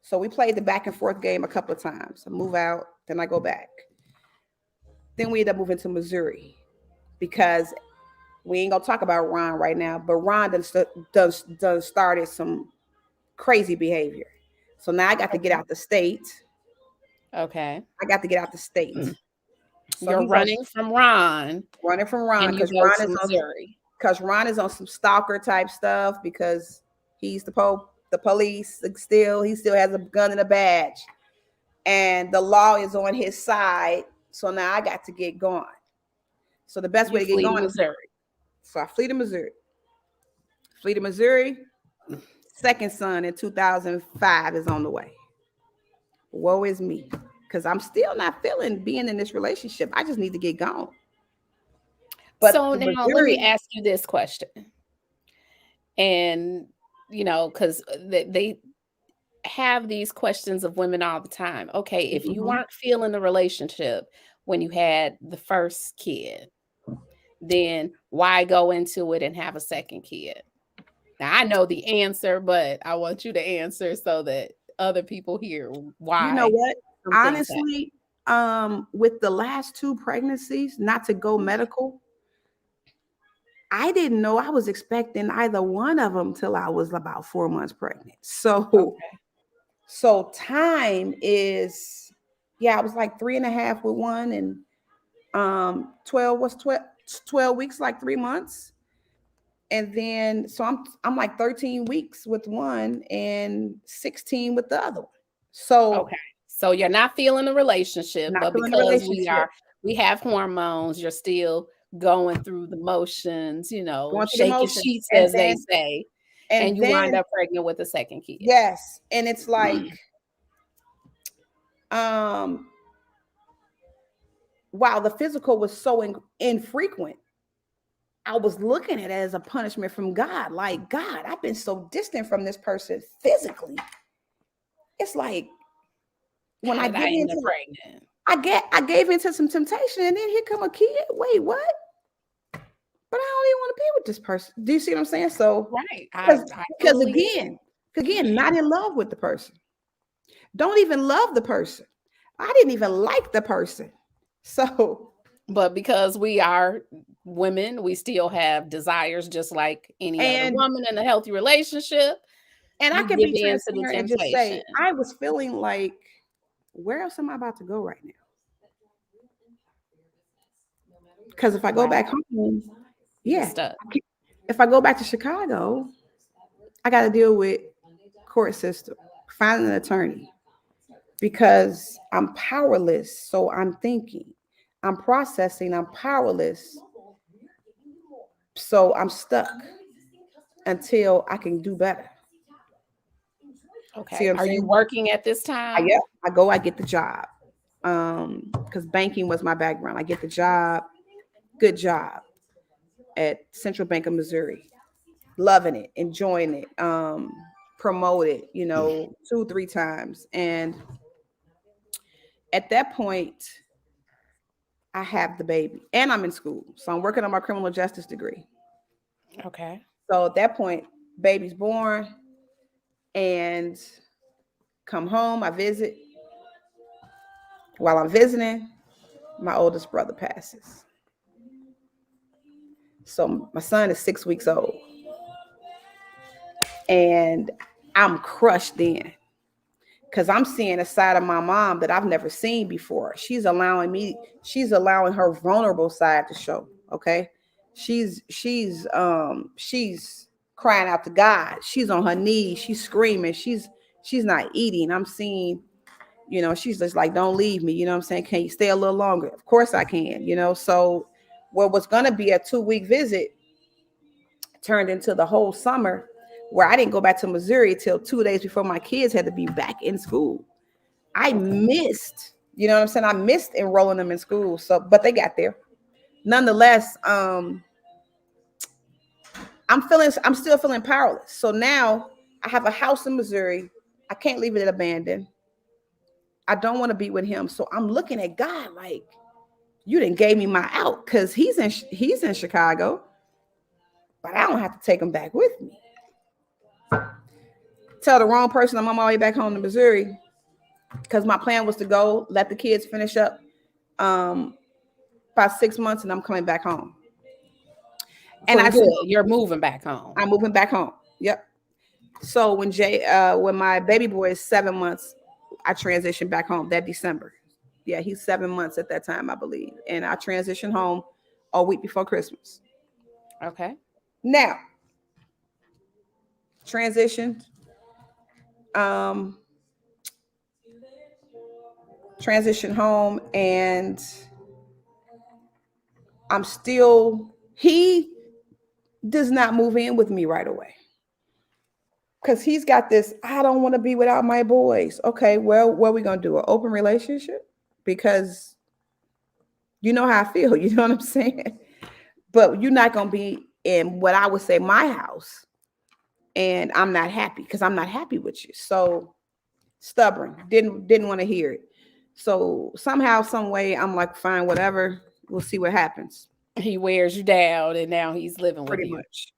So we played the back and forth game a couple of times. I move out, then I go back. Then we end up moving to Missouri because we ain't gonna talk about Ron right now, but Ron done started some crazy behavior. So now I got to get Okay. out the state. Okay. I got to get out the state. So You're he's on running from Ron running from Ron and you because go to Missouri. Ron is on some stalker type stuff because he's the police still. He still has a gun and a badge, and the law is on his side. So now I got to get going. So the best way You to get flee to going is Missouri. so I flee to Missouri. Flee to Missouri. Second son in 2005 is on the way. woe is me, because I'm still not feeling being in this relationship. I just need to get gone. But So the now let me Missouri, ask you this question. And, because they have these questions of women all the time. Okay, if you mhm. weren't feeling the relationship when you had the first kid, then why go into it and have a second kid? Now, I know the answer, but I want you to answer so that other people hear You know why what? some things happen. Honestly, with the last two pregnancies, not to go medical, I didn't know I was expecting either one of them till I was about 4 months pregnant. Okay. So time is, yeah, I was like 3.5 with one, and 12 weeks, like 3 months. And then so I'm like 13 weeks with one and 16 with the other one. So Okay. So you're not feeling the relationship, not but feeling the because relationship, we have hormones, you're still going through the motions, going through the shaking motions. sheets, And as they then say, and and you wind then up pregnant with a second kid. yes. And it's like, um, while the physical was so infrequent, I was looking at it as a punishment from God. Like, God, I've been so distant from this person physically. It's like when How I did give I end up into, pregnant? I gave into some temptation, and then here come a kid. Wait, what? But I don't even want to be with this person. Do you see what I'm saying? So, Right. I because totally get it. again, not in love with the person. Don't even love the person. I didn't even like the person. So, But because we are women, we still have desires just like any other and woman in a healthy relationship. I We can give be in to the transparent and just temptation. say I was feeling like, where else am I about to go right now? Because if I go back Wow. home, You yeah, stuck. if I go back to Chicago, I got to deal with court system, finding an attorney, because I'm powerless. So I'm thinking, I'm processing, I'm powerless. So I'm stuck until I can do better. See Okay. what I'm Are you saying? working at this time? Yeah, I go, I get the job. Because banking was my background. I get the job, good job at Central Bank of Missouri. Loving it, enjoying it, promote it, 2, 3 times. And at that point, I have the baby and I'm in school. So I'm working on my criminal justice degree. Okay. So at that point, baby's born, and come home, I visit. While I'm visiting, my oldest brother passes. So my son is 6 weeks old, and I'm crushed then, because I'm seeing a side of my mom that I've never seen before. She's allowing her vulnerable side to show. Okay. She's crying out to God. She's on her knees, she's screaming, she's not eating. I'm seeing, she's just like, don't leave me. You know what I'm saying? Can you stay a little longer? Of course I can, so what was gonna be a 2 week visit turned into the whole summer, where I didn't go back to Missouri till 2 days before my kids had to be back in school. I Okay. missed, you know what I'm saying? I missed enrolling them in school. So, but they got there. Nonetheless, I'm still feeling powerless. So now I have a house in Missouri. I can't leave it abandoned. I don't want to be with him. So I'm looking at God like, you didn't gave me my out, because he's in Chicago, but I don't have to take him back with me. Tell the wrong person I'm on my way back home to Missouri, because my plan was to go let the kids finish up um, about 6 months, and I'm coming back home. And For I said, good. You're moving back home. I'm moving back home. Yep. So when my baby boy is 7 months, I transitioned back home that December. Yeah, he's 7 months at that time, I believe. And I transitioned home a week before Christmas. Okay. Now, transitioned, um, transitioned home, and he does not move in with me right away. Because he's got this, I don't want to be without my boys. Okay, well, what are we going to do? An open relationship? Because you know how I feel. You know what I'm saying? But you're not going to be in what I would say my house. And I'm not happy because I'm not happy with you. So stubborn, didn't want to hear it. So somehow, some way, I'm like, fine, whatever. We'll see what happens. He wears you down, and now he's living with Pretty you. much.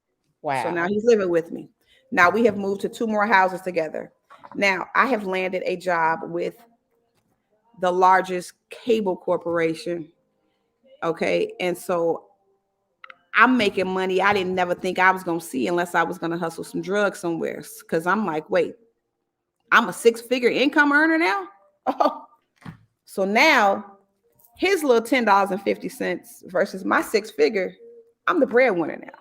So now Wow. he's living with me. Now we have moved to 2 more houses together. Now I have landed a job with the largest cable corporation. Okay. And so I'm making money I didn't never think I was going to see unless I was going to hustle some drugs somewhere. Because I'm like, wait, I'm a 6-figure income earner now. Oh, so now his little $10.50 versus my 6-figure, I'm the breadwinner now.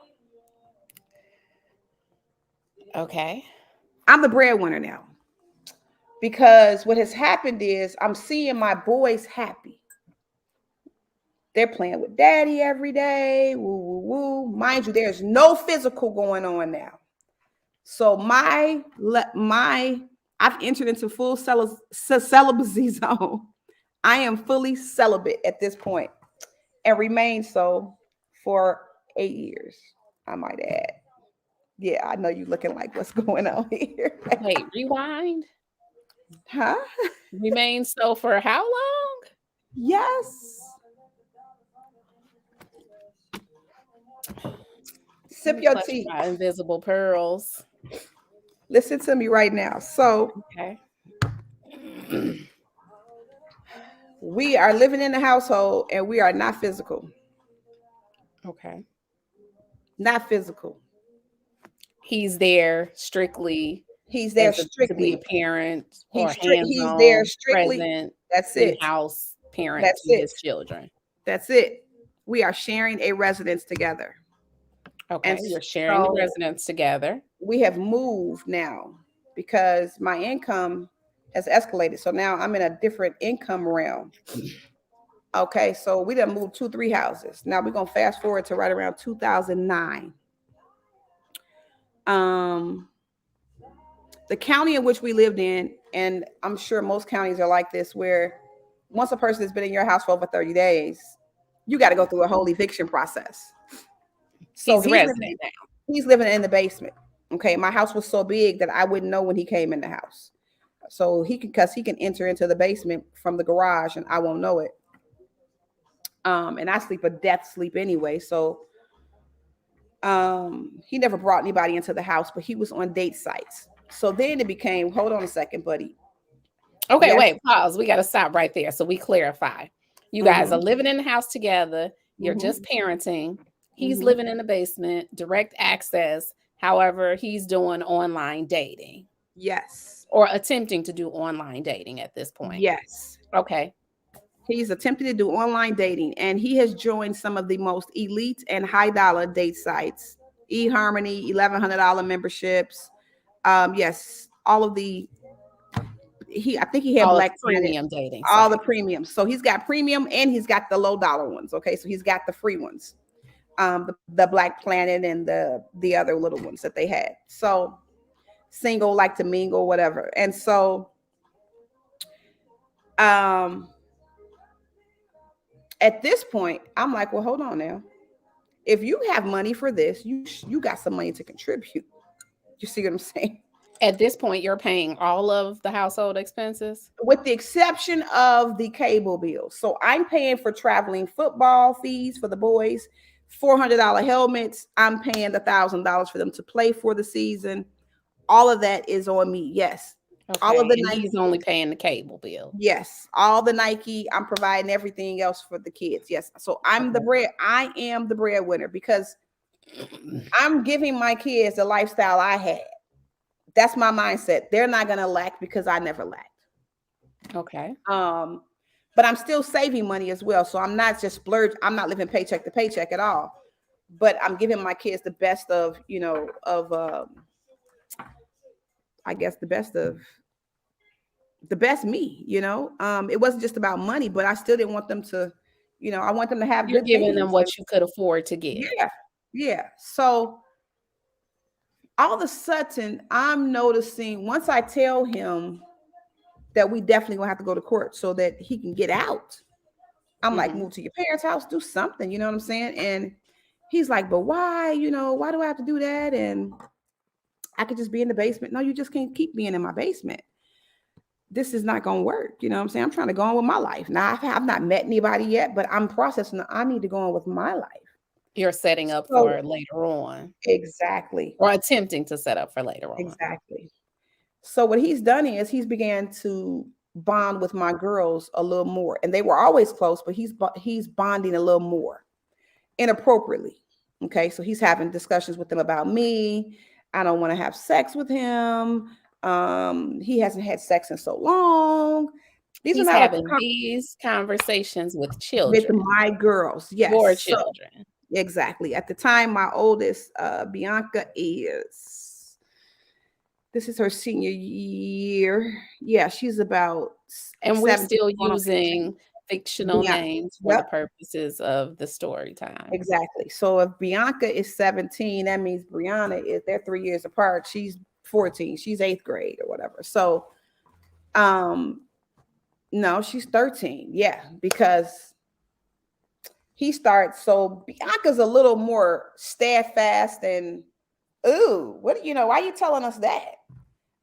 Okay. I'm the breadwinner now. Because what has happened is I'm seeing my boys happy. They're playing with daddy every day. Woo, woo, woo. Mind you, there's no physical going on now. So I've entered into full celibacy zone. I am fully celibate at this point and remain so for 8 years, I might add. Yeah, I know you looking like what's going on here. Wait, rewind. Huh? Remain so for how long? Yes. Sip your Clutch tea. my invisible pearls. Listen to me right now. So Okay. we are living in the household and we are not physical. Okay. Not physical. He's there strictly He's there to be a strictly. parent or He's there hands-on, strictly. present, That's it. in-house parent That's to it. his children. That's it. We are sharing a residence together. Okay, And you're sharing the so residence together. we have moved now because my income has escalated. So now I'm in a different income realm. Okay, so we done moved 2, 3 houses. Now we're gonna fast forward to right around 2009. The county in which we lived in, and I'm sure most counties are like this, where once a person has been in your house for over 30 days, you got to go through a whole eviction process. So He's a resident now. he's living in the basement. Okay, my house was so big that I wouldn't know when he came in the house. So he can enter into the basement from the garage and I won't know it. And I sleep a death sleep anyway. So he never brought anybody into the house, but he was on date sites. So then it became, hold on a second, buddy. Okay, Yes. wait, pause. We got to stop right there so we clarify. You guys are living in the house together. You're just parenting. He's living in the basement, direct access. However, he's doing online dating. Yes. Or attempting to do online dating at this point. Yes. Okay. He's attempting to do online dating, and he has joined some of the most elite and high dollar date sites, eHarmony, $1,100 memberships. Yes, all of the I think he had all Black premium Planet, dating, all the premiums. So he's got premium and he's got the low dollar ones. Okay, so he's got the free ones, the Black Planet and the other little ones that they had. So single, like to mingle, whatever. And so, at this point, I'm like, well, hold on now. If you have money for this, you got some money to contribute. You see what I'm saying? At this point, you're paying all of the household expenses? With the exception of the cable bill. So I'm paying for traveling football fees for the boys, $400 helmets. I'm paying the $1,000 for them to play for the season. All of that is on me. Yes. Okay. All of the and Nike, he's only paying the cable bill. Yes. All the Nike. I'm providing everything else for the kids. Yes. So I am the breadwinner because I'm giving my kids the lifestyle I had. That's my mindset. They're not going to lack because I never lacked. Okay. But I'm still saving money as well. So I'm not just splurge. I'm not living paycheck to paycheck at all. But I'm giving my kids the best of, I guess the best me, It wasn't just about money, but I still didn't want them to, I want them to have You're good giving things. them what you could afford to get. Yeah. Yeah. So all of a sudden, I'm noticing once I tell him that we definitely gonna have to go to court so that he can get out. I'm like, Mm-hmm. move to your parents' house, do something, you know what I'm saying? And he's like, but why? Why do I have to do that? And I could just be in the basement. No, you just can't keep being in my basement. This is not gonna work. You know what I'm saying? I'm trying to go on with my life. Now I've not met anybody yet, but I'm processing. I need to go on with my life. You're setting up So for later on, exactly, or attempting to set up for later on. exactly. So what he's done is he's began to bond with my girls a little more, and they were always close, but he's bonding a little more inappropriately. Okay, so he's having discussions with them about me. I don't want to have sex with him. He hasn't had sex in so long. These are He's not having these conversations with with children, my girls. your Yes. So children. exactly. At the time, my oldest, Bianca, this is her senior year. Yeah, she's about And we're 17, still going on 18. using fictional Bianca. names for the Yep, purposes of the story time. exactly. So if Bianca is 17, that means Brianna is, they're 3 years apart. She's 14. She's eighth grade or whatever. So um no, she's 13. Yeah, because he starts, so Bianca's a little more steadfast and ooh, why are you telling us that?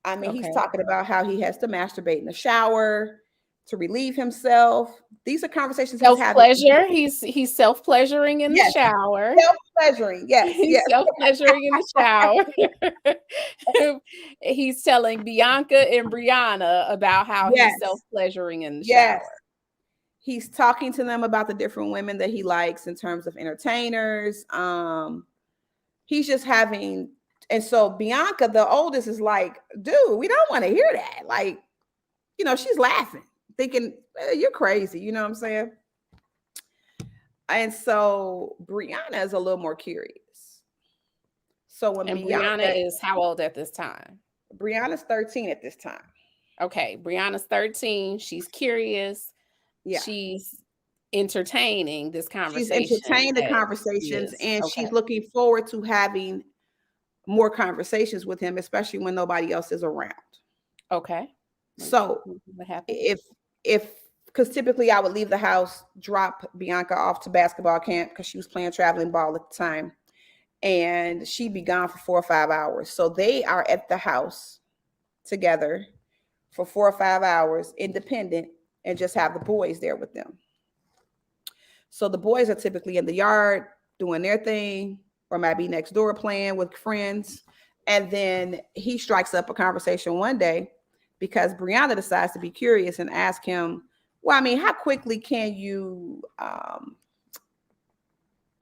I mean, he's Okay. talking about how he has to masturbate in the shower to relieve himself. These are conversations he's having. Self-pleasure. He's self-pleasuring in the Yes, shower. self-pleasuring. Yes, He's yes, self-pleasuring in the shower. He's telling Bianca and Brianna about how he's yes, self-pleasuring in the yes. shower. He's talking to them about the different women that he likes in terms of entertainers. He's just having, and so Bianca, the oldest, is like, dude, we don't want to hear that. Like, she's laughing, thinking, you're crazy. You know what I'm saying? And so Brianna is a little more curious. So when And Brianna is how old at this time? Brianna's 13 at this time. Okay, Brianna's 13. She's curious. Yeah. She's entertaining this She's conversation entertained the as he conversations, is. and Okay. she's looking forward to having more conversations with him, especially when nobody else is around. Okay. So What happened? if because typically I would leave the house, drop Bianca off to basketball camp because she was playing traveling ball at the time, and she'd be gone for 4 or 5 hours. So they are at the house together for 4 or 5 hours, independent, and just have the boys there with them. So the boys are typically in the yard doing their thing, or might be next door playing with friends. And then he strikes up a conversation one day because Brianna decides to be curious and ask him, well, I mean, how quickly can you,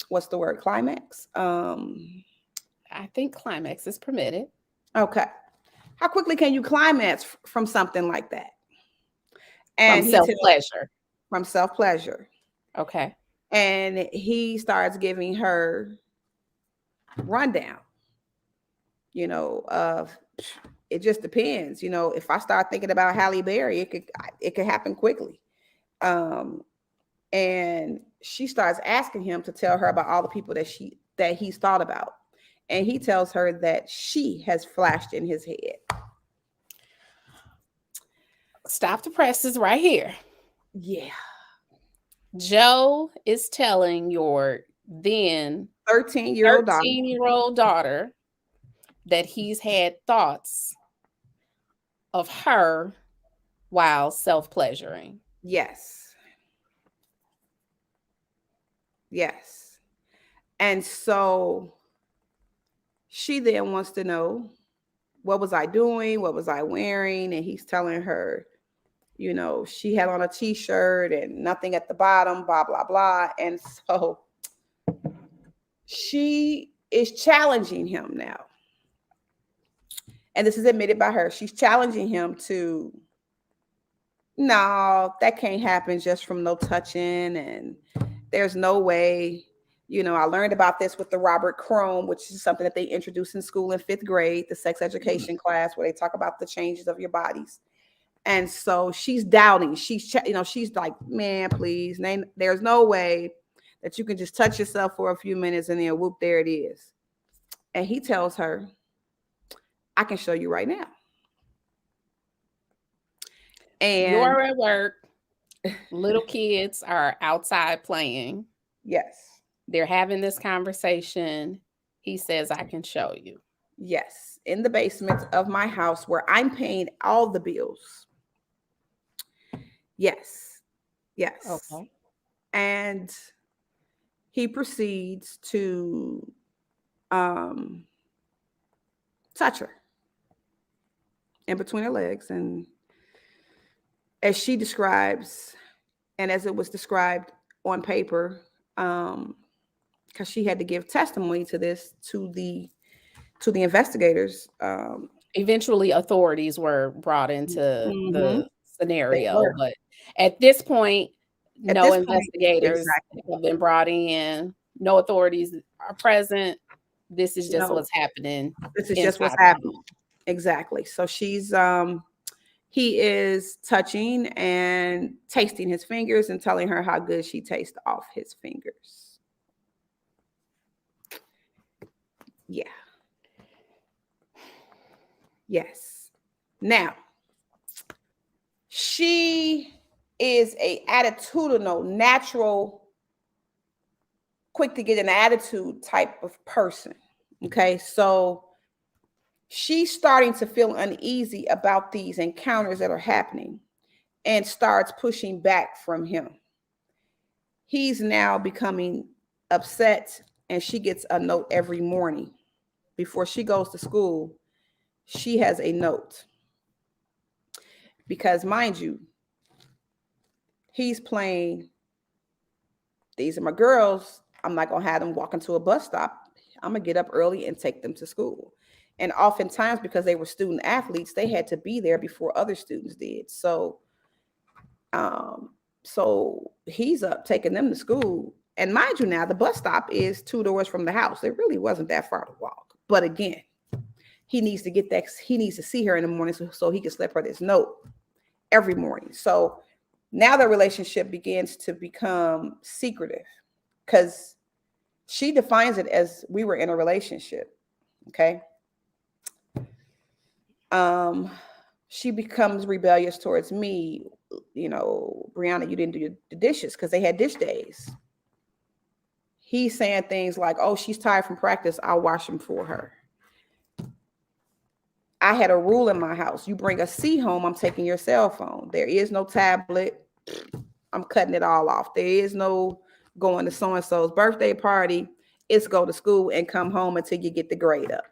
what's the word, climax? I think climax is permitted. Okay. How quickly can you climax from something like that? And from self-pleasure. From self-pleasure. Okay. And he starts giving her rundown, of it just depends. If I start thinking about Halle Berry, it could happen quickly. And she starts asking him to tell her about all the people that he's thought about. And he tells her that she has flashed in his head. Stop the presses right here. Yeah. Joe is telling your then 13-year-old daughter that he's had thoughts of her while self-pleasuring. Yes. Yes. And so she then wants to know, what was I doing? What was I wearing? And he's telling her, she had on a t-shirt and nothing at the bottom, blah, blah, blah. And so she is challenging him now. And this is admitted by her. She's challenging him to, no, that can't happen just from no touching. And there's no way. I learned about this with the Robert Crome, which is something that they introduced in school in 5th grade, the sex education class, where they talk about the changes of your bodies. And so she's doubting. She's like, man, please. There's no way that you can just touch yourself for a few minutes and then whoop, there it is. And he tells her, I can show you right now. And You're at work. Little kids are outside playing. yes, They're having this conversation. He says, I can show you. yes, in the basement of my house where I'm paying all the bills. Yes, yes. Okay. And he proceeds to um, touch her in between her legs. And as she describes, and as it was described on paper, because she had to give testimony to this to the investigators. Eventually, authorities were brought into Mhm, the they scenario, were. but at this point, At no this point, investigators exactly. have been brought in. No authorities are present. This is just No, what's happening this is just what's inside the happening. home. Exactly. So he is touching and tasting his fingers and telling her how good she tastes off his fingers. Yeah. Yes. Now, she is a attitudinal, natural, quick to get an attitude type of person. Okay. So she's starting to feel uneasy about these encounters that are happening and starts pushing back from him. He's now becoming upset, and she gets a note every morning. Before she goes to school, she has a note. Because, mind you, he's playing, these are my girls. I'm not going to have them walk into a bus stop. I'm going to get up early and take them to school. And oftentimes, because they were student athletes, they had to be there before other students did. Um, so he's up taking them to school. And mind you, now the bus stop is 2 doors from the house. It really wasn't that far to walk. But again, he needs to get that. He needs to see her in the morning so he can slip her this note every morning. So now the relationship begins to become secretive because she defines it as we were in a relationship. Okay. She becomes rebellious towards me. Brianna, you didn't do the dishes because they had dish days. He's saying things like, oh, she's tired from practice, I'll wash them for her. I had a rule in my house. You bring a C home, I'm taking your cell phone. There is no tablet. I'm cutting it all off. There is no going to so-and-so's birthday party. It's go to school and come home until you get the grade up.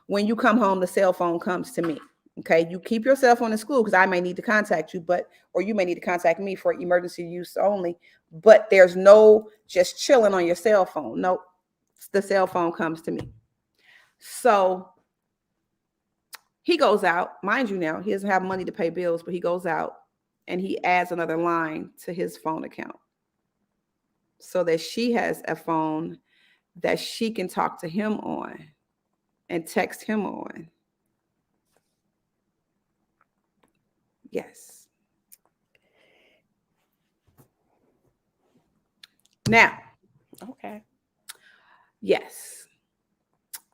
When you come home, the cell phone comes to me. Okay, you keep your cell phone in school because I may need to contact you, or you may need to contact me for emergency use only. But there's no just chilling on your cell phone. Nope, the cell phone comes to me. So he goes out, mind you. Now he doesn't have money to pay bills, but he goes out and he adds another line to his phone account so that she has a phone that she can talk to him on and text him on. Yes. Now, Okay. yes.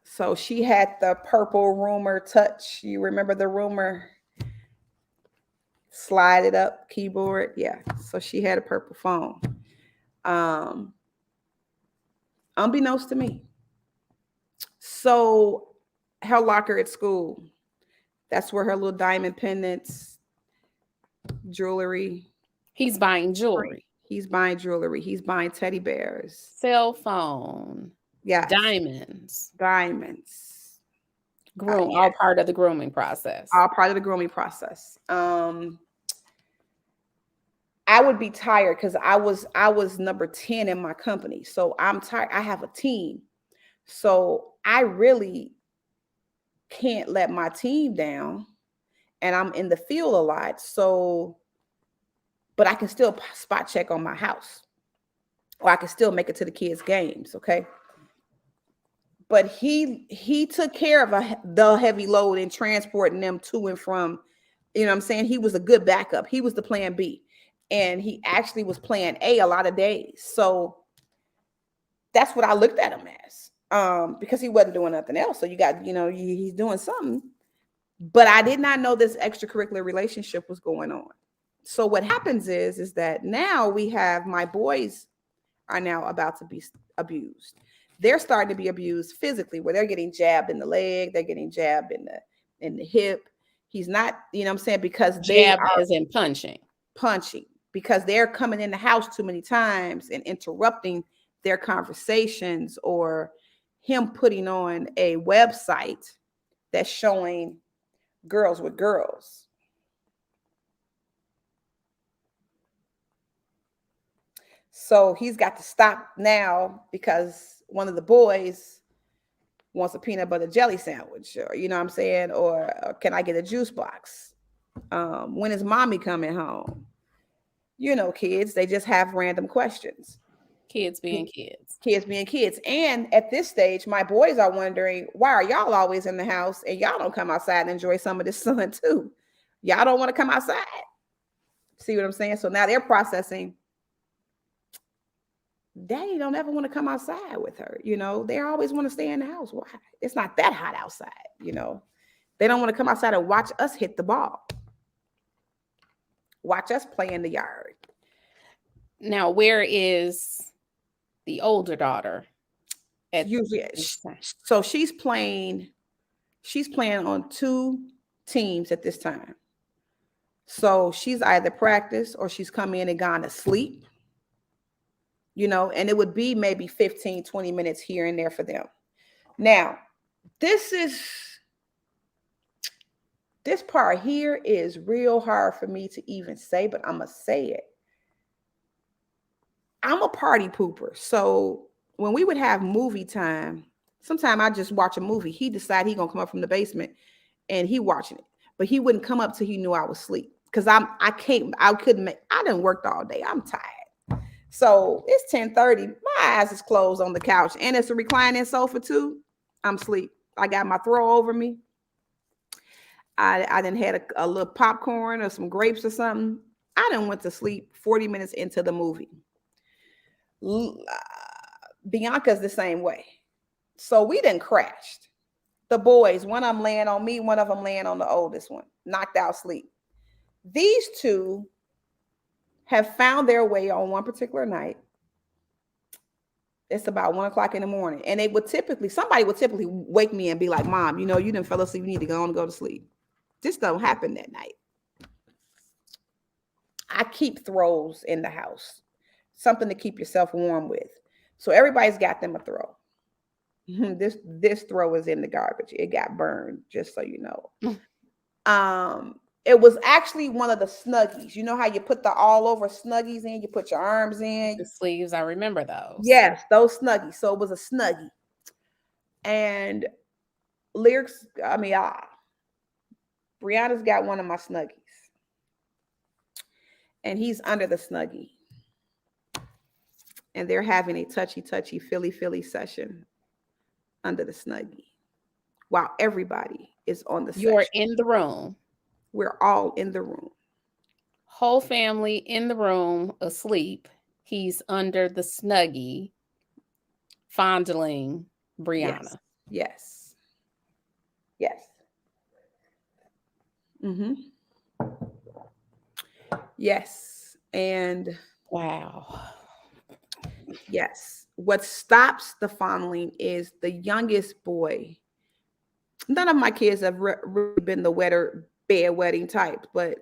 So she had the purple rumor touch. You remember the rumor? Slide it up keyboard. Yeah. So she had a purple phone. Unbeknownst to me. So her locker at school, that's where her little diamond pendants, jewelry. He's buying jewelry, He's buying jewelry. He's buying teddy bears. cell phone, Yes. diamonds, Diamonds. all part of the grooming process. All part of the grooming process. I would be tired because I was number 10 in my company. So I'm tired. I have a team. So I really can't let my team down. And I'm in the field a lot. So, but I can still spot check on my house. Or I can still make it to the kids' games. Okay. But he took care of the heavy load and transporting them to and from, you know what I'm saying? He was a good backup. He was the plan B. And he actually was plan A a lot of days. So that's what I looked at him as. because he wasn't doing nothing else. So you got, he's doing something. But I did not know this extracurricular relationship was going on. So what happens is that now we have my boys are now about to be abused. They're starting to be abused physically, where they're getting jabbed in the leg, they're getting jabbed in the hip. He's not, what I'm saying, because they Jabbed are as in punching, because they're coming in the house too many times and interrupting their conversations, or him putting on a website that's showing girls with girls. So he's got to stop now because one of the boys wants a peanut butter jelly sandwich, or what I'm saying, or can I get a juice box? When is mommy coming home? Kids, they just have random questions. kids being kids. Kids being kids. And at this stage, my boys are wondering, why are y'all always in the house and y'all don't come outside and enjoy some of this sun too? Y'all don't want to come outside. See what I'm saying? So now they're processing, Daddy don't ever want to come outside with her. They always want to stay in the house. Why? It's not that hot outside. They don't want to come outside and watch us hit the ball. Watch us play in the yard. Now, where is the older daughter? Usually, so she's playing on 2 teams at this time. So she's either practiced or she's come in and gone to sleep. And it would be maybe 15, 20 minutes here and there for them. Now, this part here is real hard for me to even say, but I'm going to say it. I'm a party pooper. So when we would have movie time, sometimes I just watch a movie. He decide he going to come up from the basement and he watching it, but he wouldn't come up till he knew I was asleep. Cause I didn't work all day. I'm tired. So it's 10:30. My eyes is closed on the couch and it's a reclining sofa too. I'm asleep. I got my throw over me. I done had a little popcorn or some grapes or something. I done went to sleep 40 minutes into the movie. Bianca's the same way. So we done crashed. The boys, one of them laying on me, one of them laying on the oldest one, knocked out sleep. These two have found their way on one particular night. It's about 1:00 in the morning. And somebody would typically wake me and be like, Mom, you didn't fell asleep. You need to go on and go to sleep. This don't happen that night. I keep throws in the house, something to keep yourself warm with. So everybody's got them a throw. This throw is in the garbage. It got burned, just so you know. It was actually one of the Snuggies. You know how you put the all over Snuggies in? You put your arms in. The sleeves, I remember those. Yes, those Snuggies. So it was a Snuggie. And Brianna's got one of my Snuggies. And he's under the Snuggie. And they're having a touchy, Philly session under the Snuggie. While everybody is on the section. You're in the room. We're all in the room. Whole family in the room, asleep. He's under the Snuggie, fondling Brianna. Yes. Mm-hmm. Yes. And wow. Yes. What stops the fondling is the youngest boy. None of my kids have really been the bedwetting type, but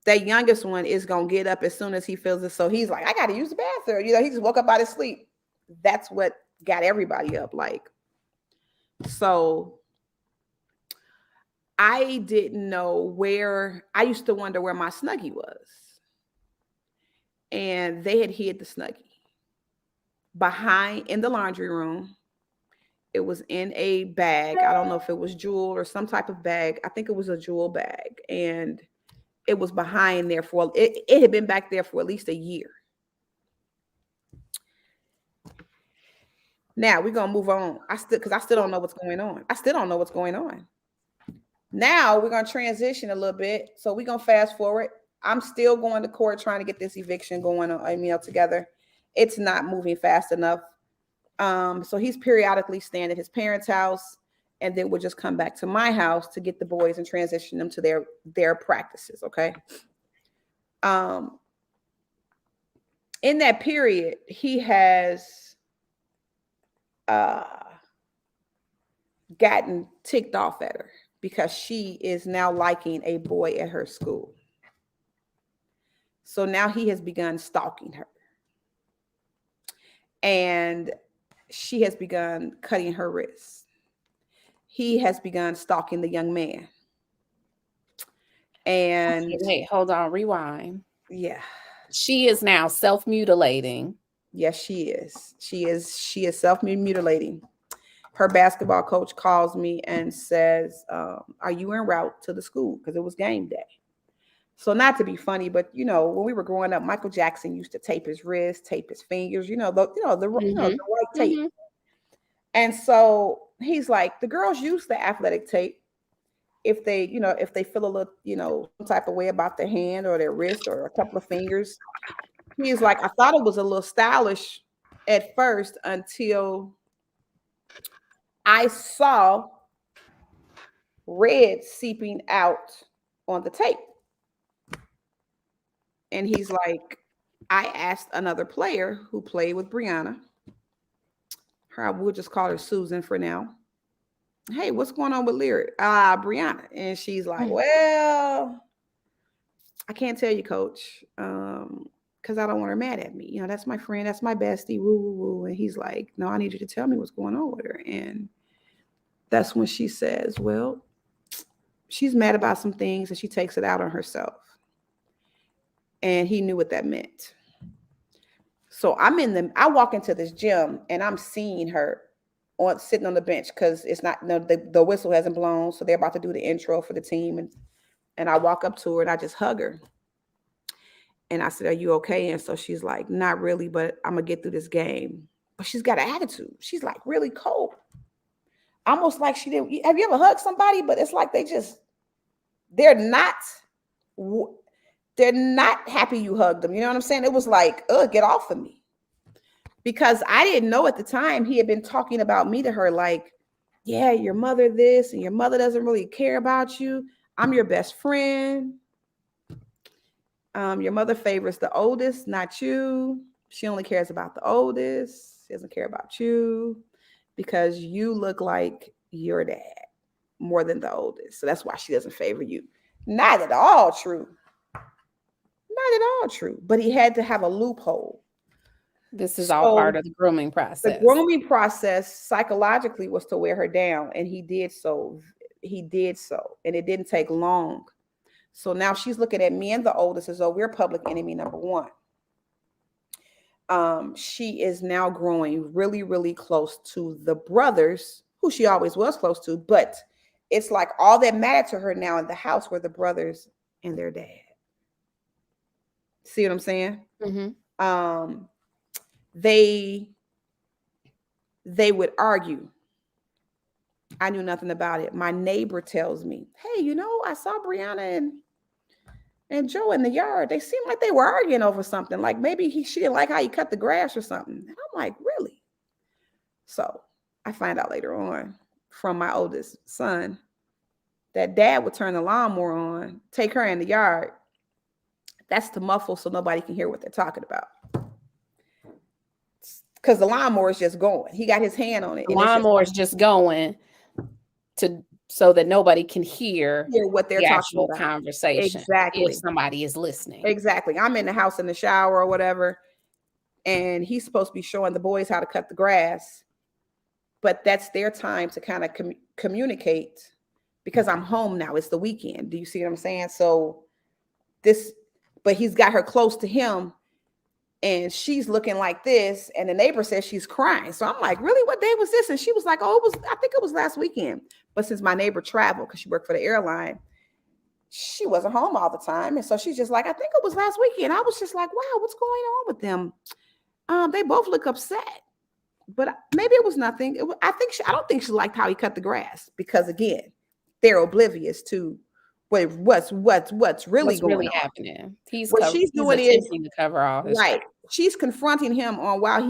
that youngest one is going to get up as soon as he feels it. So he's like, I got to use the bathroom. He just woke up out of sleep. That's what got everybody up. So I didn't know I used to wonder where my Snuggie was. And they had hid the Snuggie in the laundry room. It was in a bag. I don't know if it was jewel or some type of bag. I think it was a jewel bag. And it was behind there it had been back there for at least a year. Now we're going to move on. Because I still don't know what's going on. Now we're going to transition a little bit. So we're going to fast forward. I'm still going to court trying to get this eviction going on, together. It's not moving fast enough. So he's periodically staying at his parents' house, and then would just come back to my house to get the boys and transition them to their practices. Okay. Um, in that period, he has gotten ticked off at her because she is now liking a boy at her school. So now he has begun stalking her. And she has begun cutting her wrists. He has begun stalking the young man. And okay, wait, hold on, rewind. yeah. She is now self-mutilating. Yes, she is. She is self-mutilating. Her basketball coach calls me and says, are you en route to the school? Because it was game day. So not to be funny, but when we were growing up, Michael Jackson used to tape his wrists, tape his fingers, the white tape. Mm-hmm. And so he's like, the girls use the athletic tape if they feel a little, some type of way about their hand or their wrist or a couple of fingers. He's like, I thought it was a little stylish at first until I saw red seeping out on the tape. And he's like, I asked another player who played with Brianna. We'll just call her Susan for now. Hey, what's going on with Lyric? Brianna. And she's like, well, I can't tell you, coach, because I don't want her mad at me. That's my friend. That's my bestie. Woo, woo, woo. And he's like, no, I need you to tell me what's going on with her. And that's when she says, well, she's mad about some things and she takes it out on herself. And he knew what that meant. So I walk into this gym and I'm seeing her sitting on the bench because it's not, the whistle hasn't blown. So they're about to do the intro for the team. And I walk up to her and I just hug her. And I said, are you okay? And so she's like, not really, but I'm going to get through this game. But she's got an attitude. She's like really cold. Almost like she didn't. Have you ever hugged somebody? But it's like they're not happy you hugged them. You know what I'm saying? It was like, get off of me. Because I didn't know at the time he had been talking about me to her like, yeah, your mother this and your mother doesn't really care about you. I'm your best friend. Your mother favors the oldest, not you. She only cares about the oldest. She doesn't care about you because you look like your dad more than the oldest. So that's why she doesn't favor you. Not at all true. Not at all true. But he had to have a loophole. This is all part of the grooming process. The grooming process psychologically was to wear her down. And he did so. And it didn't take long. So now she's looking at me and the oldest as though we're public enemy number one. She is now growing really, really close to the brothers, who she always was close to. But it's like all that mattered to her now in the house were the brothers and their dad. See what I'm saying? Mm-hmm. They would argue. I knew nothing about it. My neighbor tells me, hey, I saw Brianna and Joe in the yard. They seemed like they were arguing over something. Like maybe she didn't like how you cut the grass or something. And I'm like, really? So I find out later on from my oldest son that dad would turn the lawnmower on, take her in the yard. That's to muffle so nobody can hear what they're talking about. Because the lawnmower is just going. He got his hand on it. The lawnmower is just going so that nobody can hear what they're talking about. Conversation. Exactly. If somebody is listening. Exactly. I'm in the house in the shower or whatever, and he's supposed to be showing the boys how to cut the grass. But that's their time to kind of communicate because I'm home now. It's the weekend. Do you see what I'm saying? So but he's got her close to him. And she's looking like this, and the neighbor says she's crying. So I'm like, really? What day was this? And she was like, I think it was last weekend. But since my neighbor traveled, because she worked for the airline, she wasn't home all the time. And so she's just like, I think it was last weekend. I was just like, wow, what's going on with them? They both look upset. But maybe it was nothing. I don't think she liked how he cut the grass because, again, they're oblivious to what's really going on. Happening. He's doing is to cover all his right. she's confronting him on why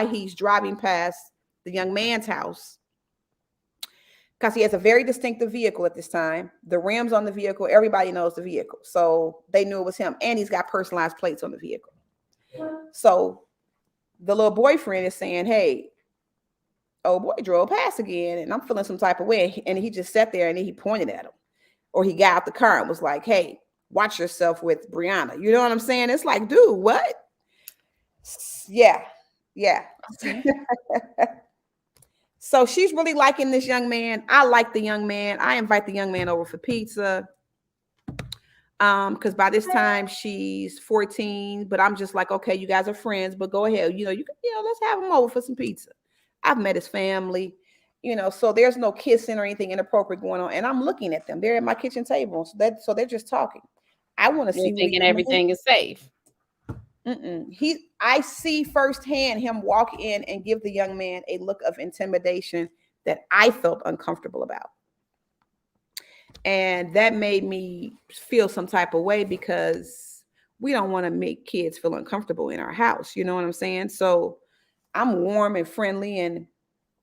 he's driving past the young man's house, because he has a very distinctive vehicle at this time. The rims on the vehicle, everybody knows the vehicle, so they knew it was him, and he's got personalized plates on the vehicle. So the little boyfriend is saying, hey, oh boy drove past again, and I'm feeling some type of way. And he just sat there and he pointed at him, or he got out the car and was like, hey, watch yourself with Brianna. You know what I'm saying? It's like, dude, what? Yeah. Okay. So she's really liking this young man. I like the young man. I invite the young man over for pizza. Because by this time she's 14, but I'm just like, okay, you guys are friends, but go ahead. Let's have him over for some pizza. I've met his family, so there's no kissing or anything inappropriate going on. And I'm looking at them. They're at my kitchen table. So they're just talking. I want to see thinking everything is safe. I see firsthand him walk in and give the young man a look of intimidation that I felt uncomfortable about. And that made me feel some type of way, because we don't want to make kids feel uncomfortable in our house. You know what I'm saying? So I'm warm and friendly, and,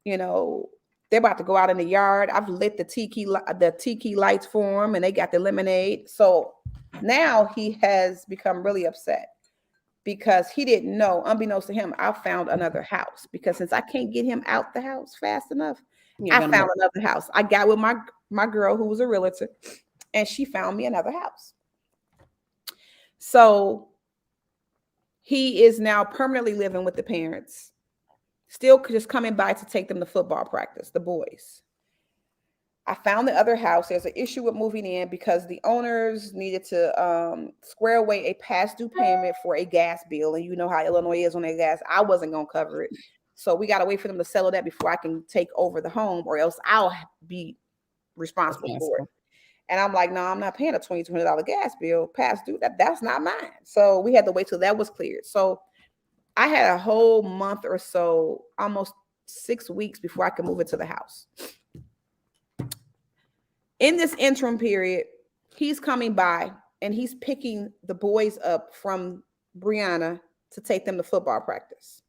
they're about to go out in the yard. I've lit the tiki lights for him, and they got the lemonade. So now he has become really upset, because he didn't know, unbeknownst to him, I found another house, because since I can't get him out the house fast enough, I found another house. I got with my girl who was a realtor, and she found me another house. So he is now permanently living with the parents, still just coming by to take them to football practice, the boys. I found the other house. There's an issue with moving in because the owners needed to square away a past due payment for a gas bill. And you know how Illinois is on their gas. I wasn't going to cover it. So we got to wait for them to settle that before I can take over the home, or else I'll be responsible for it. And I'm like, no, I'm not paying a $2,200 gas bill past due. That's not mine. So we had to wait till that was cleared. So I had a whole month or so, almost 6 weeks before I could move into the house. In this interim period, he's coming by and he's picking the boys up from Brianna to take them to football practice.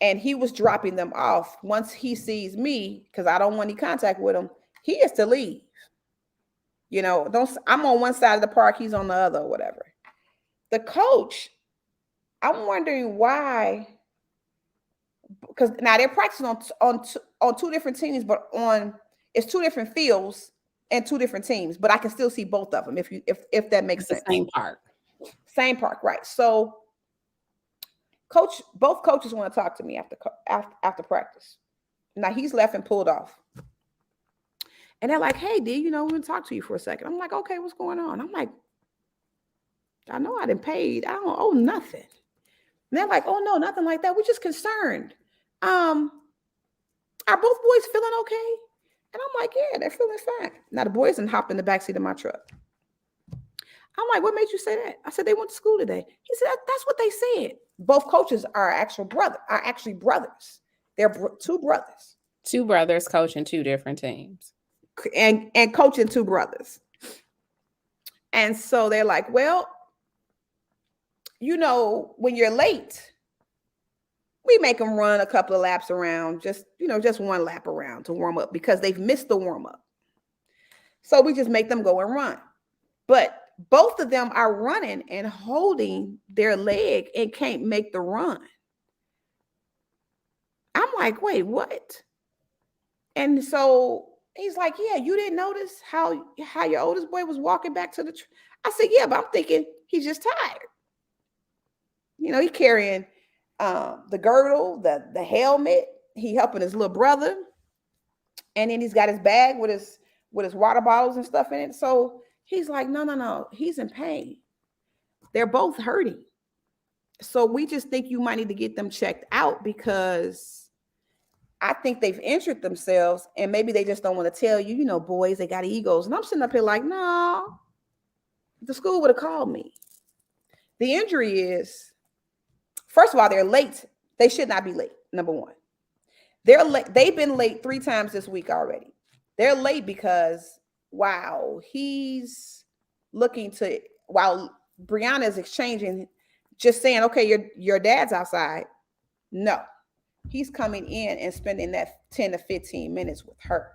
And he was dropping them off. Once he sees me, because I don't want any contact with him, he is to leave. I'm on one side of the park, he's on the other, or whatever. The coach, I'm wondering why, because now they're practicing on two different teams, but it's two different fields and two different teams, but I can still see both of them if that makes sense. Same park, right? So both coaches want to talk to me after practice. Now he's left and pulled off. And they're like, hey, D, we want to talk to you for a second. I'm like, okay, what's going on? I'm like, I know I didn't pay. I don't owe nothing. And they're like, oh, no, nothing like that. We're just concerned. Are both boys feeling okay? And I'm like, yeah, they're feeling fine. Now the boys done hopped in the backseat of my truck. I'm like, what made you say that? I said, they went to school today. He said, that's what they said. Both coaches are actually brothers. They're two brothers. Two brothers coaching two different teams. And coaching two brothers. And so they're like, well, when you're late, we make them run a couple of laps around, just one lap around to warm up, because they've missed the warm up. So we just make them go and run. But both of them are running and holding their leg and can't make the run. I'm like, wait, what? And so he's like, yeah, you didn't notice how your oldest boy was walking back to the I said, yeah, but I'm thinking he's just tired. He's carrying the girdle, the helmet. He helping his little brother. And then he's got his bag with his water bottles and stuff in it. So he's like, no, he's in pain. They're both hurting. So we just think you might need to get them checked out, because I think they've injured themselves, and maybe they just don't want to tell you, boys, they got egos. And I'm sitting up here like, no, the school would have called me. The injury is, first of all, they're late. They should not be late. Number one, they're late. They've been late 3 times this week already. They're late because while Brianna is exchanging just saying, okay, your dad's outside. No, he's coming in and spending that 10 to 15 minutes with her,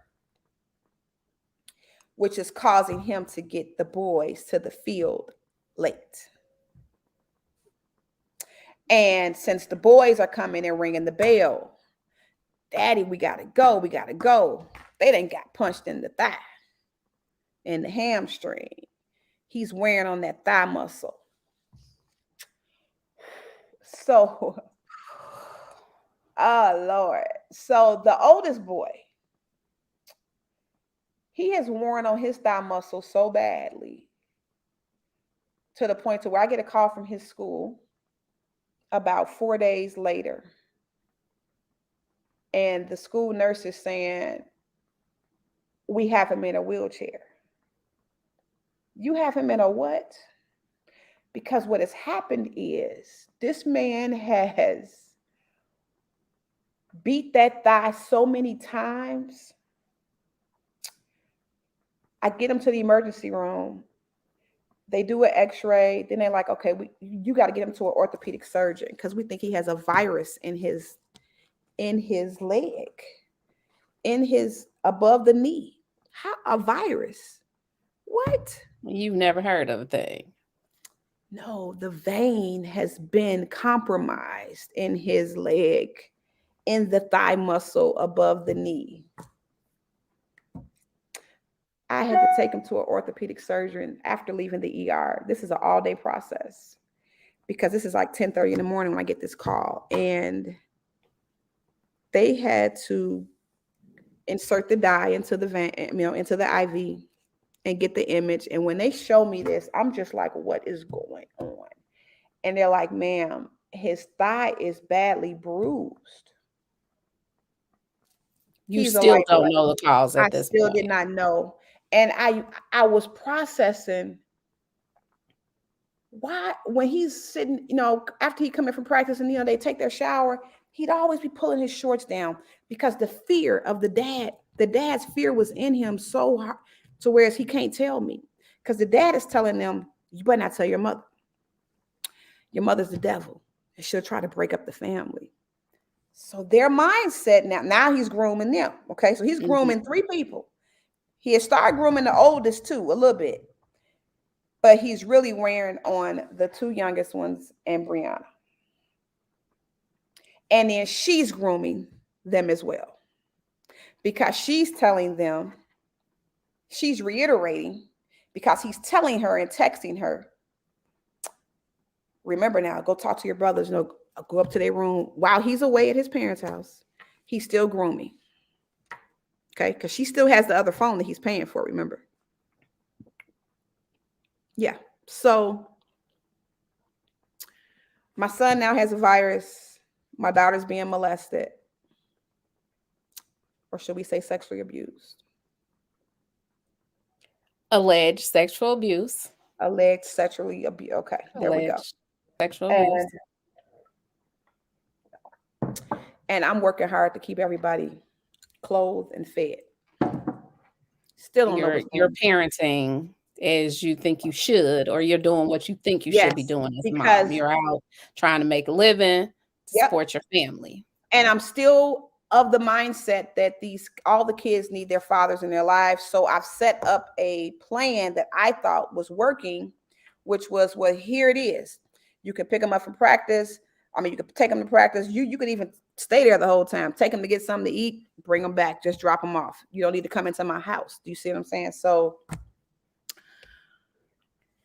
which is causing him to get the boys to the field late. And since the boys are coming and ringing the bell, Daddy, we gotta go, we gotta go. They done got punched in the thigh, in the hamstring. He's wearing on that thigh muscle. So, oh Lord. So the oldest boy, he has worn on his thigh muscle so badly to the point to where I get a call from his school about 4 days later. And the school nurse is saying, we have him in a wheelchair. You have him in a what? Because what has happened is this man has beat that thigh so many times. I get him to the emergency room. They do an x-ray. Then they're like, okay, you got to get him to an orthopedic surgeon because we think he has a virus in his leg, in his above the knee. How a virus? What? You've never heard of a thing. No, the vein has been compromised in his leg, in the thigh muscle above the knee. I had to take him to an orthopedic surgeon after leaving the ER. This is an all-day process because this is like 10:30 in the morning when I get this call. And they had to insert the dye into the vein, into the IV and get the image. And when they show me this, I'm just like, what is going on? And they're like, ma'am, his thigh is badly bruised. You still don't know the cause at this point. I still did not know. And I was processing why, when he's sitting, after he come in from practice and, they take their shower, he'd always be pulling his shorts down because the fear of the dad's fear was in him so hard to whereas he can't tell me because the dad is telling them, you better not tell your mother. Your mother's the devil and she'll try to break up the family. So their mindset now he's grooming them. Okay. So he's grooming 3 people. He had started grooming the oldest too, a little bit, but he's really wearing on the 2 youngest ones and Brianna. And then she's grooming them as well because she's telling them, she's reiterating because he's telling her and texting her, remember now, go talk to your brothers, go up to their room while he's away at his parents' house. He's still grooming. Okay, because she still has the other phone that he's paying for, remember? Yeah, so my son now has a virus. My daughter's being molested. Or should we say sexually abused? Alleged sexual abuse. Alleged sexually abuse. Okay, there we go. Sexual abuse. And I'm working hard to keep everybody clothed and fed. Still don't know you're parenting as you think you should, or you're doing what you think you should be doing as mom. You're out trying to make a living to support your family. And I'm still of the mindset that all the kids need their fathers in their lives. So I've set up a plan that I thought was working, which was, well, here it is. You can pick them up from practice. You could take them to practice. You could even stay there the whole time. Take them to get something to eat, bring them back, just drop them off. You don't need to come into my house. Do you see what I'm saying? So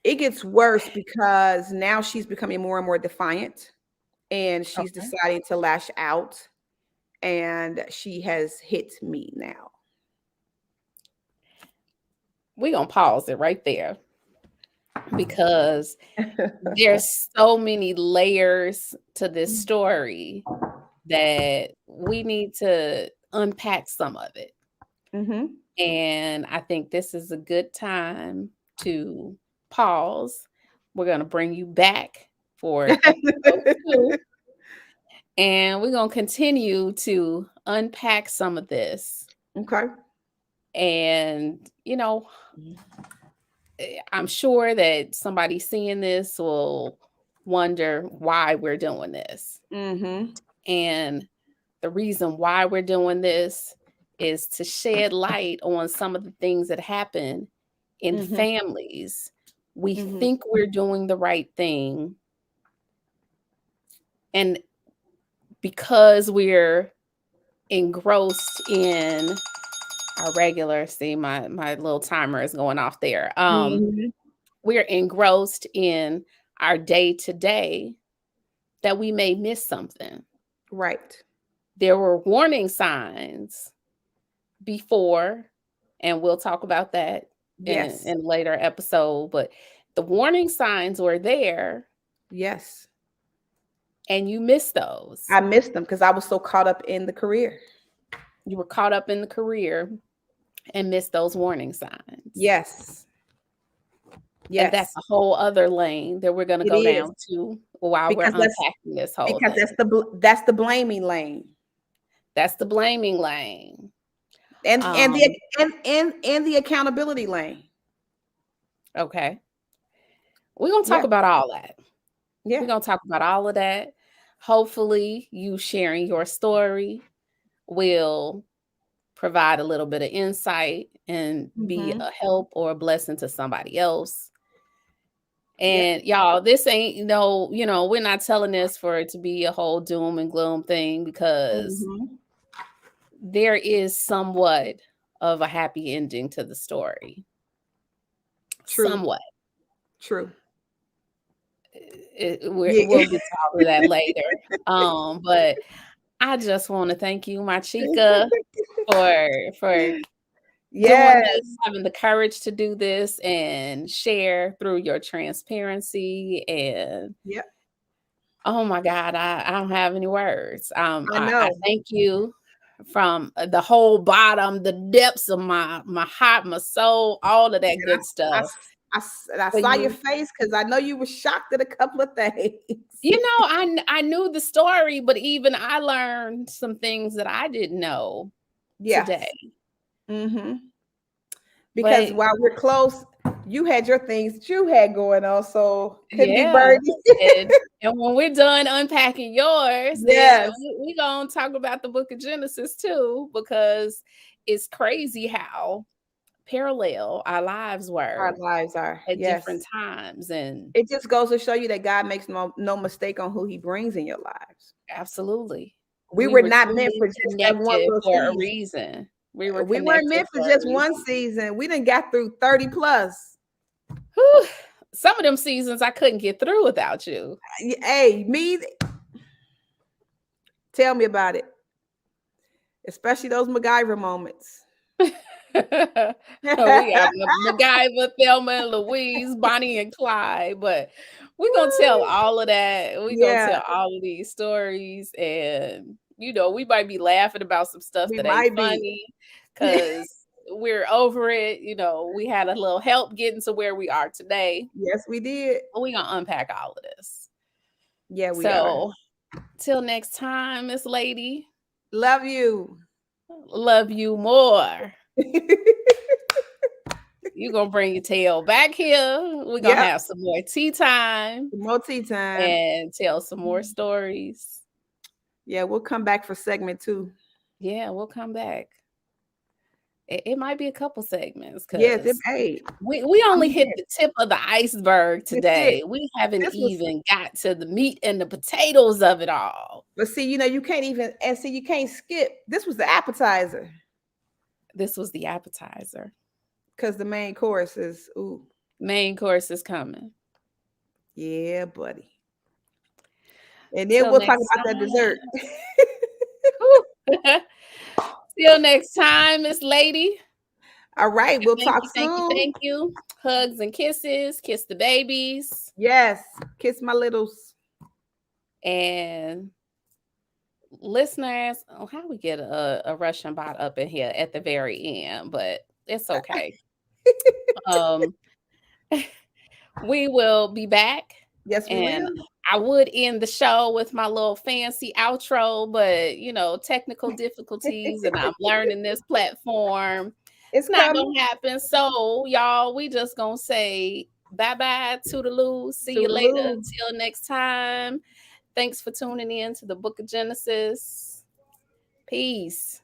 it gets worse because now she's becoming more and more defiant and she's deciding to lash out and she has hit me now. We're going to pause it right there because there's so many layers to this story that we need to unpack some of it. And I think this is a good time to pause. We're going to bring you back for episode 2. And we're going to continue to unpack some of this. Okay. And, I'm sure that somebody seeing this will wonder why we're doing this. Mm-hmm. And the reason why we're doing this is to shed light on some of the things that happen in Mm-hmm. families. We Mm-hmm. think we're doing the right thing. And because we're engrossed in our regular, see, my little timer is going off there. Mm-hmm. We're engrossed in our day to day that we may miss something. Right. There were warning signs before, and we'll talk about that Yes. in a later episode, but the warning signs were there Yes. and you missed those. I missed them because I was so caught up in the career. You were caught up in the career and missed those warning signs. Yes. Yes. And that's a whole other lane that we're going to It go is. down to while we're Because unpacking this whole because thing. that's the blaming lane. That's the blaming lane. And the accountability lane. Okay. We're going to talk Yeah. about all that. Yeah. We're going to talk about all of that. Hopefully, you sharing your story will provide a little bit of insight and be a help or a blessing to somebody else. And y'all, this ain't we're not telling this for it to be a whole doom and gloom thing, because there is somewhat of a happy ending to the story. True. Somewhat. True. We'll get to all of that later. But I just want to thank you, my chica, for doing this, having the courage to do this and share through your transparency. And oh my God, I don't have any words. I thank you from the whole bottom, the depths of my heart, my soul, all of that good stuff. I saw your face because I know you were shocked at a couple of things. I knew the story, but even I learned some things that I didn't know today. Because while we're close, you had your things that you had going on, so couldn't be birdie. and when we're done unpacking yours, then we're gonna talk about the book of Jennesis too, because it's crazy how parallel our lives were. At different times, and it just goes to show you that God makes no mistake on who He brings in your lives. Absolutely, we were not meant for just that one for a reason. We weren't meant for just one season. We done got through 30 plus. Whew. Some of them seasons I couldn't get through without you. Hey, tell me about it. Especially those MacGyver moments. We got MacGyver, Thelma and Louise, Bonnie and Clyde, but we're gonna tell all of that. We're gonna tell all of these stories, and we might be laughing about some stuff that ain't funny because we're over it. We had a little help getting to where we are today. Yes, we did. We're gonna unpack all of this. Yeah, we are. Till next time, Miss Lady. Love you. Love you more. You're gonna bring your tail back here. We're gonna have some more tea time. More tea time. And tell some more stories. Yeah, we'll come back for segment 2. Yeah, we'll come back. It might be a couple segments. Yes, we only hit the tip of the iceberg today. We haven't even got to the meat and the potatoes of it all. But see, you can't even, and see, you can't skip. This was the appetizer. This was the appetizer. Because the main course is, main course is coming. Yeah, buddy. And then we'll talk about that dessert. Till next time, Miss Lady. All right, we'll talk soon. Thank you. Hugs and kisses. Kiss the babies. Yes, kiss my littles. And listeners, how we get a Russian bot up in here at the very end, but it's okay. We will be back. Yes, we will. I would end the show with my little fancy outro, but technical difficulties, and I'm learning this platform. It's not gonna happen. So y'all, we just gonna say Bye-bye, toodaloo. See you later. Toodaloo. Till next time. Thanks for tuning in to the Book of Genesis. Peace.